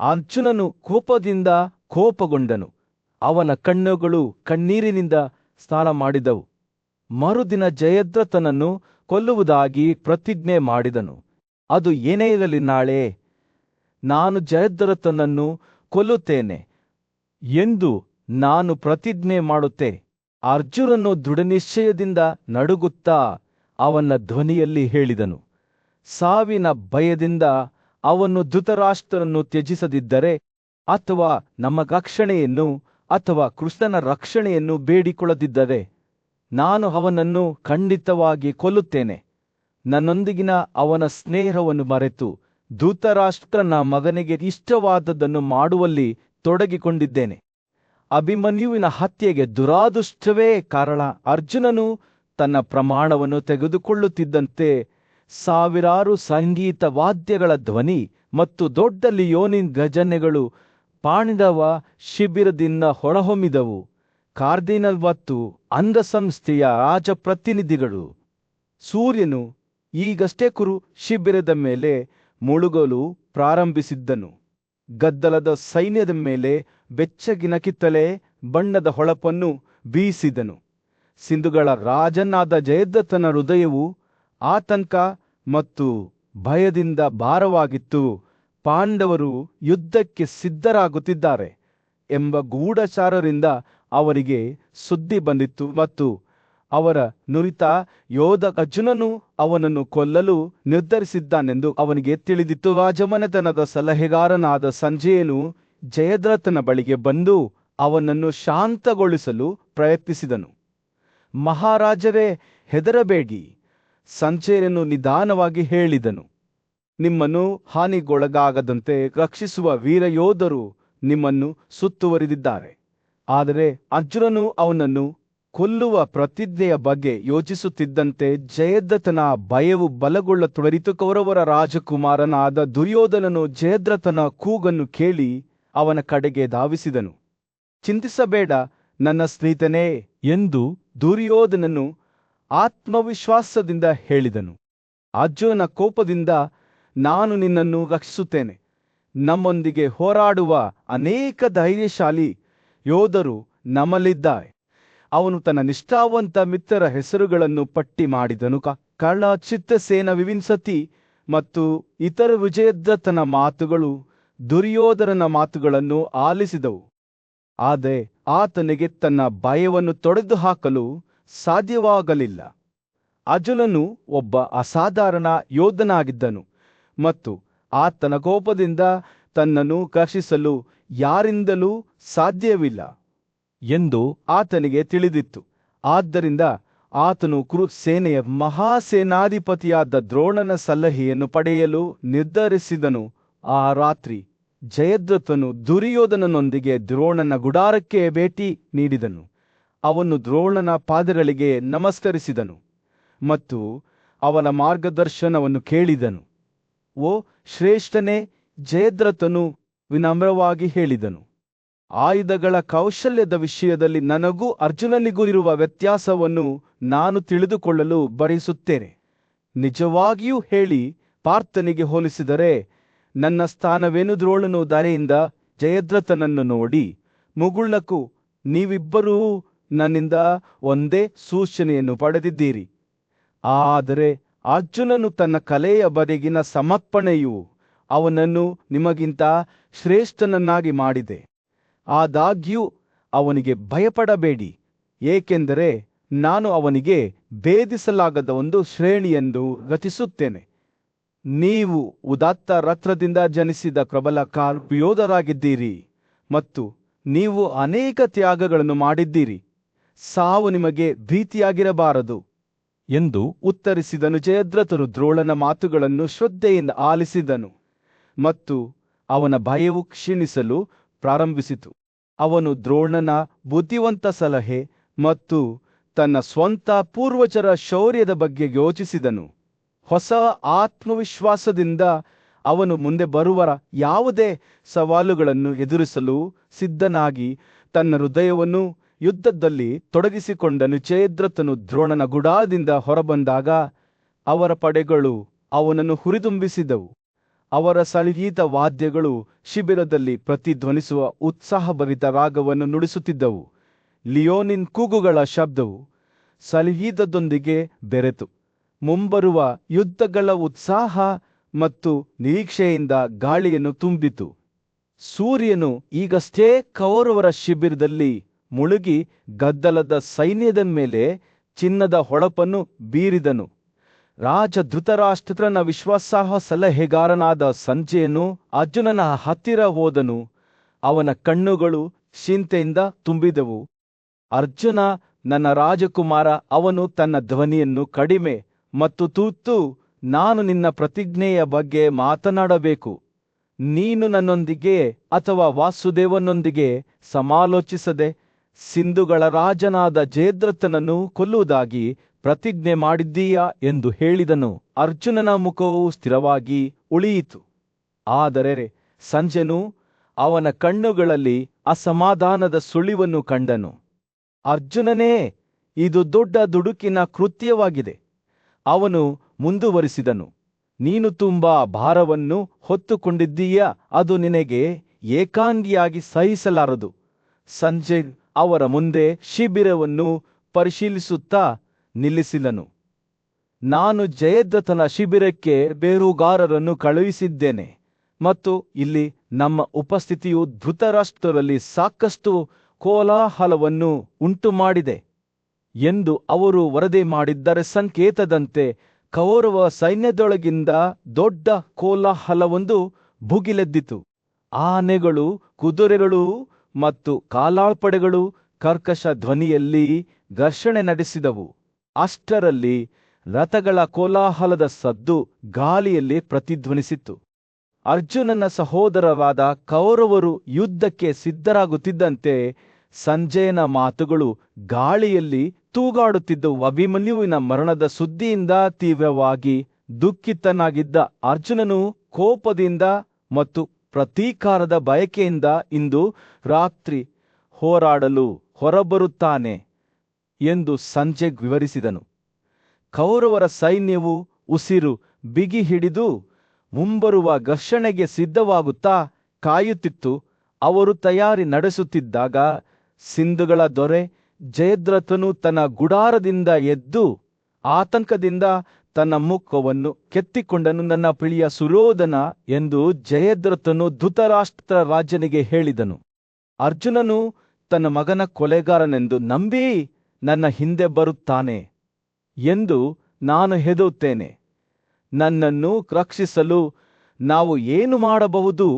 ಅರ್ಜುನನು ಕೋಪದಿಂದ ಕೋಪಗೊಂಡನು. ಅವನ ಕಣ್ಣುಗಳು ಕಣ್ಣೀರಿನಿಂದ ಸ್ನಾನ ಮಾಡಿದವು. ಮರುದಿನ ಜಯದ್ರಥನನ್ನು ಕೊಲ್ಲುವುದಾಗಿ ಪ್ರತಿಜ್ಞೆ ಮಾಡಿದನು. ಅದು ಏನೇ ಇರಲಿ, ನಾಳೆ ನಾನು ಜಯದ್ರಥನನ್ನು ಕೊಲ್ಲುತ್ತೇನೆ ಎಂದು ನಾನು ಪ್ರತಿಜ್ಞೆ ಮಾಡುತ್ತೆ. ಅರ್ಜುನನು ದೃಢನಿಶ್ಚಯದಿಂದ ನಡುಗುತ್ತಾ ಅವನ ಧ್ವನಿಯಲ್ಲಿ ಹೇಳಿದನು. ಸಾವಿನ ಭಯದಿಂದ ಅವನು ಧೃತರಾಷ್ಟ್ರನನ್ನು ತ್ಯಜಿಸದಿದ್ದರೆ ಅಥವಾ ನಮ್ಮ ರಕ್ಷಣೆಯನ್ನು ಅಥವಾ ಕೃಷ್ಣನ ರಕ್ಷಣೆಯನ್ನು ಬೇಡಿಕೊಳ್ಳದಿದ್ದರೆ ನಾನು ಅವನನ್ನು ಖಂಡಿತವಾಗಿ ಕೊಲ್ಲುತ್ತೇನೆ. ನನ್ನೊಂದಿಗಿನ ಅವನ ಸ್ನೇಹವನ್ನು ಮರೆತು ಧೃತರಾಷ್ಟ್ರನ ಮಗನಿಗೆ ಇಷ್ಟವಾದದ್ದನ್ನು ಮಾಡುವಲ್ಲಿ ತೊಡಗಿಕೊಂಡಿದ್ದೇನೆ. ಅಭಿಮನ್ಯುವಿನ ಹತ್ಯೆಗೆ ದುರಾದೃಷ್ಟವೇ ಕಾರಣ. ಅರ್ಜುನನು ತನ್ನ ಪ್ರಮಾಣವನ್ನು ತೆಗೆದುಕೊಳ್ಳುತ್ತಿದ್ದಂತೆ ಸಾವಿರಾರು ಸಂಗೀತ ವಾದ್ಯಗಳ ಧ್ವನಿ ಮತ್ತು ದೊಡ್ಡ ಲಿಯೋನಿನ್ ಗರ್ಜನೆಗಳು ಪಾಂಡವ ಶಿಬಿರದಿಂದ ಹೊರಹೊಮ್ಮಿದವು. ಕಾರ್ದಿನಲ್ ಮತ್ತು ಅಂಗಸಂಸ್ಥೆಯ ರಾಜಪ್ರತಿನಿಧಿಗಳು ಸೂರ್ಯನು ಈಗಷ್ಟೇ ಕುರು ಶಿಬಿರದ ಮೇಲೆ ಮುಳುಗಲು ಪ್ರಾರಂಭಿಸಿದ್ದನು. ಗದ್ದಲದ ಸೈನ್ಯದ ಮೇಲೆ ಬೆಚ್ಚಗಿನ ಕಿತ್ತಳೆ ಬಣ್ಣದ ಹೊಳಪನ್ನು ಬೀಸಿದನು. ಸಿಂಧುಗಳ ರಾಜನಾದ ಜಯದ್ರಥನ ಹೃದಯವು ಆತಂಕ ಮತ್ತು ಭಯದಿಂದ ಭಾರವಾಗಿತ್ತು. ಪಾಂಡವರು ಯುದ್ಧಕ್ಕೆ ಸಿದ್ಧರಾಗುತ್ತಿದ್ದಾರೆ ಎಂಬ ಗೂಢಚಾರರಿಂದ ಅವರಿಗೆ ಸುದ್ದಿ ಬಂದಿತ್ತು ಮತ್ತು ಅವರ ನುರಿತ ಯೋಧ ಅರ್ಜುನನು ಅವನನ್ನು ಕೊಲ್ಲಲು ನಿರ್ಧರಿಸಿದ್ದಾನೆಂದು ಅವನಿಗೆ ತಿಳಿದಿತ್ತು. ರಾಜಮನೆತನದ ಸಲಹೆಗಾರನಾದ ಸಂಜಯನು ಜಯದ್ರಥನ ಬಳಿಗೆ ಬಂದು ಅವನನ್ನು ಶಾಂತಗೊಳಿಸಲು ಪ್ರಯತ್ನಿಸಿದನು. ಮಹಾರಾಜರೇ, ಹೆದರಬೇಡಿ, ಸಂಜಯನು ನಿಧಾನವಾಗಿ ಹೇಳಿದನು. ನಿಮ್ಮನ್ನು ಹಾನಿಗೊಳಗಾಗದಂತೆ ರಕ್ಷಿಸುವ ವೀರಯೋಧರು ನಿಮ್ಮನ್ನು ಸುತ್ತುವರಿದಿದ್ದಾರೆ. ಆದರೆ ಅರ್ಜುನನು ಅವನನ್ನು ಕೊಲ್ಲುವ ಪ್ರತಿಜ್ಞೆಯ ಬಗ್ಗೆ ಯೋಚಿಸುತ್ತಿದ್ದಂತೆ ಜಯದ್ರಥನ ಭಯವು ಬಲಗೊಳ್ಳತೊಡರಿತು. ಕೌರವರ ರಾಜಕುಮಾರನಾದ ದುರ್ಯೋಧನನು ಜಯದ್ರಥನ ಕೂಗನ್ನು ಕೇಳಿ ಅವನ ಕಡೆಗೆ ಧಾವಿಸಿದನು. ಚಿಂತಿಸಬೇಡ ನನ್ನ ಸ್ನೇಹಿತನೇ ಎಂದು ದುರ್ಯೋಧನನು ಆತ್ಮವಿಶ್ವಾಸದಿಂದ ಹೇಳಿದನು. ಅರ್ಜುನನ ಕೋಪದಿಂದ ನಾನು ನಿನ್ನನ್ನು ರಕ್ಷಿಸುತ್ತೇನೆ. ನಮ್ಮೊಂದಿಗೆ ಹೋರಾಡುವ ಅನೇಕ ಧೈರ್ಯಶಾಲಿ ಯೋಧರು ನಮ್ಮಲ್ಲಿದ್ದಾರೆ. ಅವನು ತನ್ನ ನಿಷ್ಠಾವಂತ ಮಿತ್ರರ ಹೆಸರುಗಳನ್ನು ಪಟ್ಟಿ ಮಾಡಿದನು. ಕರ್ಣ, ಚಿತ್ರಸೇನ, ವಿವಿಂಸತಿ ಮತ್ತು ಇತರ ವಿಜಯದ್ರಥನ ಮಾತುಗಳು ದುರ್ಯೋಧನನ ಮಾತುಗಳನ್ನು ಆಲಿಸಿದವು. ಆದರೆ ಆತನಿಗೆ ತನ್ನ ಭಯವನ್ನು ತೊಡೆದುಹಾಕಲು ಸಾಧ್ಯವಾಗಲಿಲ್ಲ. ಅರ್ಜುನನು ಒಬ್ಬ ಅಸಾಧಾರಣ ಯೋಧನಾಗಿದ್ದನು ಮತ್ತು ಆತನ ಕೋಪದಿಂದ ತನ್ನನ್ನು ರಕ್ಷಿಸಲು ಯಾರಿಂದಲೂ ಸಾಧ್ಯವಿಲ್ಲ ಎಂದು ಆತನಿಗೆ ತಿಳಿದಿತ್ತು. ಆದ್ದರಿಂದ ಆತನು ಕುರು ಸೇನೆಯ ಮಹಾಸೇನಾಧಿಪತಿಯಾದ ದ್ರೋಣನ ಸಲಹೆಯನ್ನು ಪಡೆಯಲು ನಿರ್ಧರಿಸಿದನು. ಆ ರಾತ್ರಿ ಜಯದ್ರಥನು ದುರ್ಯೋಧನನೊಂದಿಗೆ ದ್ರೋಣನ ಗುಡಾರಕ್ಕೆ ಭೇಟಿ ನೀಡಿದನು. ಅವನು ದ್ರೋಣನ ಪಾದಗಳಿಗೆ ನಮಸ್ಕರಿಸಿದನು ಮತ್ತು ಅವನ ಮಾರ್ಗದರ್ಶನವನ್ನು ಕೇಳಿದನು. ಓ ಶ್ರೇಷ್ಠನೇ, ಜಯದ್ರಥನು ವಿನಮ್ರವಾಗಿ ಹೇಳಿದನು. ಆಯುಧಗಳ ಕೌಶಲ್ಯದ ವಿಷಯದಲ್ಲಿ ನನಗೂ ಅರ್ಜುನನಿಗೂ ಇರುವ ವ್ಯತ್ಯಾಸವನ್ನು ನಾನು ತಿಳಿದುಕೊಳ್ಳಲು ಬಯಸುತ್ತೇನೆ. ನಿಜವಾಗಿಯೂ ಹೇಳಿ, ಪಾರ್ಥನಿಗೆ ಹೋಲಿಸಿದರೆ ನನ್ನ ಸ್ಥಾನವೇನು? ದ್ರೋಣನು ದಾರಿಯಿಂದ ಜಯದ್ರಥನನ್ನು ನೋಡಿ ಮುಗುಳ್ನಕ್ಕು, ನೀವಿಬ್ಬರೂ ನನ್ನಿಂದ ಒಂದೇ ಸೂಚನೆಯನ್ನು ಪಡೆದಿದ್ದೀರಿ. ಆದರೆ ಅರ್ಜುನನು ತನ್ನ ಕಲೆಯ ಬಗೆಗಿನ ಸಮರ್ಪಣೆಯು ಅವನನ್ನು ನಿಮಗಿಂತ ಶ್ರೇಷ್ಠನನ್ನಾಗಿ ಮಾಡಿದೆ. ಆದಾಗ್ಯೂ ಅವನಿಗೆ ಭಯಪಡಬೇಡಿ, ಏಕೆಂದರೆ ನಾನು ಅವನಿಗೆ ಭೇದಿಸಲಾಗದ ಒಂದು ಶ್ರೇಣಿಯನ್ನು ರಚಿಸುತ್ತೇನೆ. ನೀವು ಉದಾತ್ತ ರಕ್ತದಿಂದ ಜನಿಸಿದ ಪ್ರಬಲ ಯೋಧರಾಗಿದ್ದೀರಿ ಮತ್ತು ನೀವು ಅನೇಕ ತ್ಯಾಗಗಳನ್ನು ಮಾಡಿದ್ದೀರಿ. ಸಾವು ನಿಮಗೆ ಭೀತಿಯಾಗಿರಬಾರದು ಎಂದು ಉತ್ತರಿಸಿದನು. ಜಯದ್ರಥನು ದ್ರೋಣನ ಮಾತುಗಳನ್ನು ಶ್ರದ್ಧೆಯಿಂದ ಆಲಿಸಿದನು ಮತ್ತು ಅವನ ಭಯವು ಕ್ಷೀಣಿಸಲು ಪ್ರಾರಂಭಿಸಿತು. ಅವನು ದ್ರೋಣನ ಬುದ್ಧಿವಂತ ಸಲಹೆ ಮತ್ತು ತನ್ನ ಸ್ವಂತ ಪೂರ್ವಜರ ಶೌರ್ಯದ ಬಗ್ಗೆ ಯೋಚಿಸಿದನು. ಹೊಸ ಆತ್ಮವಿಶ್ವಾಸದಿಂದ ಅವನು ಮುಂದೆ ಬರುವ ಯಾವುದೇ ಸವಾಲುಗಳನ್ನು ಎದುರಿಸಲು ಸಿದ್ಧನಾಗಿ ತನ್ನ ಹೃದಯವನ್ನು ಯುದ್ಧದಲ್ಲಿ ತೊಡಗಿಸಿಕೊಂಡನು. ಜಯದ್ರಥನು ದ್ರೋಣನ ಗುಡಾರದಿಂದ ಹೊರಬಂದಾಗ ಅವರ ಪಡೆಗಳು ಅವನನ್ನು ಹುರಿದುಂಬಿಸಿದವು. ಅವರ ಸಂಗೀತ ವಾದ್ಯಗಳು ಶಿಬಿರದಲ್ಲಿ ಪ್ರತಿಧ್ವನಿಸುವ ಉತ್ಸಾಹಭರಿತ ರಾಗವನ್ನು ನುಡಿಸುತ್ತಿದ್ದವು. ಲಿಯೋನಿನ್ ಕೂಗುಗಳ ಶಬ್ದವು ಸಂಗೀತದೊಂದಿಗೆ ಬೆರೆತು ಮುಂಬರುವ ಯುದ್ಧಗಳ ಉತ್ಸಾಹ ಮತ್ತು ನಿರೀಕ್ಷೆಯಿಂದ ಗಾಳಿಯನ್ನು ತುಂಬಿತು. ಸೂರ್ಯನು ಈಗಷ್ಟೇ ಕೌರವರ ಶಿಬಿರದಲ್ಲಿ ಮುಳುಗಿ ಗದ್ದಲದ ಸೈನ್ಯದ ಮೇಲೆ ಚಿನ್ನದ ಹೊಳಪನ್ನು ಬೀರಿದನು. ರಾಜ ಧೃತರಾಷ್ಟ್ರನ ವಿಶ್ವಾಸಾರ್ಹ ಸಲಹೆಗಾರನಾದ ಸಂಜಯನು ಅರ್ಜುನನ ಹತ್ತಿರ ಹೋದನು. ಅವನ ಕಣ್ಣುಗಳು ಚಿಂತೆಯಿಂದ ತುಂಬಿದವು. ಅರ್ಜುನ, ನನ್ನ ರಾಜಕುಮಾರ, ಅವನು ತನ್ನ ಧ್ವನಿಯನ್ನು ಕಡಿಮೆ ಮತ್ತು ತೂತು, ನಾನು ನಿನ್ನ ಪ್ರತಿಜ್ಞೆಯ ಬಗ್ಗೆ ಮಾತನಾಡಬೇಕು. ನೀನು ನನ್ನೊಂದಿಗೆ ಅಥವಾ ವಾಸುದೇವನೊಂದಿಗೆ ಸಮಾಲೋಚಿಸದೆ ಸಿಂಧುಗಳ ರಾಜನಾದ ಜಯದ್ರಥನನ್ನು ಕೊಲ್ಲುವುದಾಗಿ ಪ್ರತಿಜ್ಞೆ ಮಾಡಿದ್ದೀಯಾ ಎಂದು ಹೇಳಿದನು. ಅರ್ಜುನನ ಮುಖವು ಸ್ಥಿರವಾಗಿ ಉಳಿಯಿತು. ಆದರೆ ಸಂಜಯನು ಅವನ ಕಣ್ಣುಗಳಲ್ಲಿ ಅಸಮಾಧಾನದ ಸುಳಿವನ್ನು ಕಂಡನು. ಅರ್ಜುನನೇ, ಇದು ದೊಡ್ಡ ದುಡುಕಿನ ಕೃತ್ಯವಾಗಿದೆ. ಅವನು ಮುಂದುವರಿಸಿದನು, ನೀನು ತುಂಬಾ ಭಾರವನ್ನು ಹೊತ್ತುಕೊಂಡಿದ್ದೀಯಾ, ಅದು ನಿನಗೆ ಏಕಾಂಗಿಯಾಗಿ ಸಹಿಸಲಾರದು. ಸಂಜಯ್ ಅವರ ಮುಂದೆ ಶಿಬಿರವನ್ನು ಪರಿಶೀಲಿಸುತ್ತಾ ನಿಲ್ಲಿಸಿದನು. ನಾನು ಜಯದ್ರಥನ ಶಿಬಿರಕ್ಕೆ ಬೇರುಗಾರರನ್ನು ಕಳುಹಿಸಿದ್ದೇನೆ ಮತ್ತು ಇಲ್ಲಿ ನಮ್ಮ ಉಪಸ್ಥಿತಿಯು ಧೃತರಾಷ್ಟ್ರರಲ್ಲಿ ಸಾಕಷ್ಟು ಕೋಲಾಹಲವನ್ನು ಉಂಟುಮಾಡಿದೆ ಎಂದು ಅವರು ವರದಿ ಮಾಡಿದ್ದರ ಸಂಕೇತದಂತೆ ಕೌರವ ಸೈನ್ಯದೊಳಗಿಂದ ದೊಡ್ಡ ಕೋಲಾಹಲವೊಂದು ಭುಗಿಲೆದ್ದಿತು. ಆನೆಗಳು, ಕುದುರೆಗಳು ಮತ್ತು ಕಾಲಾಳ್ಪಡೆಗಳು ಕರ್ಕಶ ಧ್ವನಿಯಲ್ಲಿ ಘರ್ಷಣೆ ನಡೆಸಿದವು. ಅಷ್ಟರಲ್ಲಿ ರಥಗಳ ಕೋಲಾಹಲದ ಸದ್ದು ಗಾಳಿಯಲ್ಲಿ ಪ್ರತಿಧ್ವನಿಸಿತು. ಅರ್ಜುನನ ಸಹೋದರರಾದ ಕೌರವರು ಯುದ್ಧಕ್ಕೆ ಸಿದ್ಧರಾಗುತ್ತಿದ್ದಂತೆ ಸಂಜಯನ ಮಾತುಗಳು ಗಾಳಿಯಲ್ಲಿ ತೂಗಾಡುತ್ತಿದ್ದವು. ಅಭಿಮನ್ಯುವಿನ ಮರಣದ ಸುದ್ದಿಯಿಂದ ತೀವ್ರವಾಗಿ ದುಃಖಿತನಾಗಿದ್ದ ಅರ್ಜುನನು ಕೋಪದಿಂದ ಮತ್ತು ಪ್ರತೀಕಾರದ ಬಯಕೆಯಿಂದ ಇಂದು ರಾತ್ರಿ ಹೋರಾಡಲು ಹೊರಬರುತ್ತಾನೆ ಎಂದು ಸಂಜಯ್ ವಿವರಿಸಿದನು. ಕೌರವರ ಸೈನ್ಯವು ಉಸಿರು ಬಿಗಿ ಹಿಡಿದು ಮುಂಬರುವ ಘರ್ಷಣೆಗೆ ಸಿದ್ಧವಾಗುತ್ತಾ ಕಾಯುತ್ತಿತ್ತು. ಅವರು ತಯಾರಿ ನಡೆಸುತ್ತಿದ್ದಾಗ ಸಿಂಧುಗಳ ದೊರೆ ಜಯದ್ರಥನು ತನ್ನ ಗುಡಾರದಿಂದ ಎದ್ದು ಆತಂಕದಿಂದ ತನ್ನ ಮುಖವನ್ನು ಕೆತ್ತಿಕೊಂಡನು. ನನ್ನ ಪ್ರಿಯ ಸುಯೋಧನ ಎಂದು ಜಯದ್ರಥನು ಧೃತರಾಷ್ಟ್ರ ರಾಜನಿಗೆ ಹೇಳಿದನು. ಅರ್ಜುನನು ತನ್ನ ಮಗನ ಕೊಲೆಗಾರನೆಂದು ನಂಬಿ ನನ್ನ ಹಿಂದೆ ಬರುತ್ತಾನೆ ಎಂದು ನಾನು ಹೆದರುತ್ತೇನೆ. ನನ್ನನ್ನು ರಕ್ಷಿಸಲು ನಾವು ಏನು ಮಾಡಬಹುದು?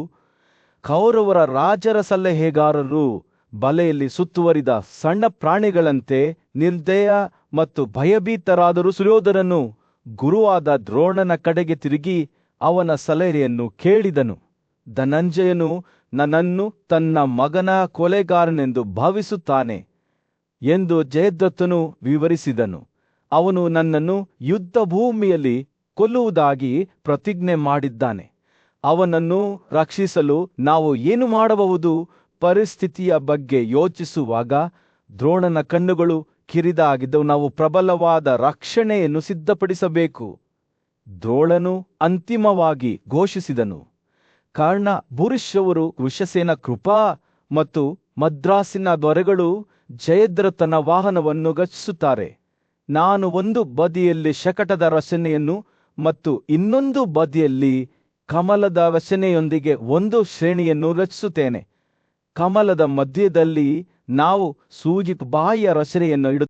ಕೌರವರ ರಾಜರ ಸಲಹೆಗಾರರು ಬಲೆಯಲ್ಲಿ ಸುತ್ತುವರಿದ ಸಣ್ಣ ಪ್ರಾಣಿಗಳಂತೆ ನಿರ್ದಯ ಮತ್ತು ಭಯಭೀತರಾದರೂ ಸುಯೋಧನನು ಗುರುವಾದ ದ್ರೋಣನ ಕಡೆಗೆ ತಿರುಗಿ ಅವನ ಸಲಹೆಯನ್ನು ಕೇಳಿದನು. ಧನಂಜಯನು ನನ್ನನ್ನು ತನ್ನ ಮಗನ ಕೊಲೆಗಾರನೆಂದು ಭಾವಿಸುತ್ತಾನೆ ಎಂದು ಜಯದ್ರಥನು ವಿವರಿಸಿದನು. ಅವನು ನನ್ನನ್ನು ಯುದ್ಧ ಭೂಮಿಯಲ್ಲಿ ಕೊಲ್ಲುವುದಾಗಿ ಪ್ರತಿಜ್ಞೆ ಮಾಡಿದ್ದಾನೆ. ಅವನನ್ನು ರಕ್ಷಿಸಲು ನಾವು ಏನು ಮಾಡಬಹುದು? ಪರಿಸ್ಥಿತಿಯ ಬಗ್ಗೆ ಯೋಚಿಸುವಾಗ ದ್ರೋಣನ ಕಣ್ಣುಗಳು ಕಿರಿದಾಗಿದ್ದವು. ನಾವು ಪ್ರಬಲವಾದ ರಕ್ಷಣೆಯನ್ನು ಸಿದ್ಧಪಡಿಸಬೇಕು. ದ್ರೋಣನು ಅಂತಿಮವಾಗಿ ಘೋಷಿಸಿದನು. ಕಾರಣ, ಭೂರಿಶ್ರವರು, ವೃಷಸೇನ, ಕೃಪಾ ಮತ್ತು ಮದ್ರಾಸಿನ ದೊರೆಗಳು ಜಯದ್ರಥನ ವಾಹನವನ್ನು ರಚಿಸುತ್ತಾರೆ. ನಾನು ಒಂದು ಬದಿಯಲ್ಲಿ ಶಕಟದ ರಚನೆಯನ್ನು ಮತ್ತು ಇನ್ನೊಂದು ಬದಿಯಲ್ಲಿ ಕಮಲದ ರಚನೆಯೊಂದಿಗೆ ಒಂದು ಶ್ರೇಣಿಯನ್ನು ರಚಿಸುತ್ತೇನೆ. ಕಮಲದ ಮಧ್ಯದಲ್ಲಿ ನಾವು ಸೂಜಿ ಬಾಯಿಯ ರಚನೆಯನ್ನು ಇಡುತ್ತೇವೆ.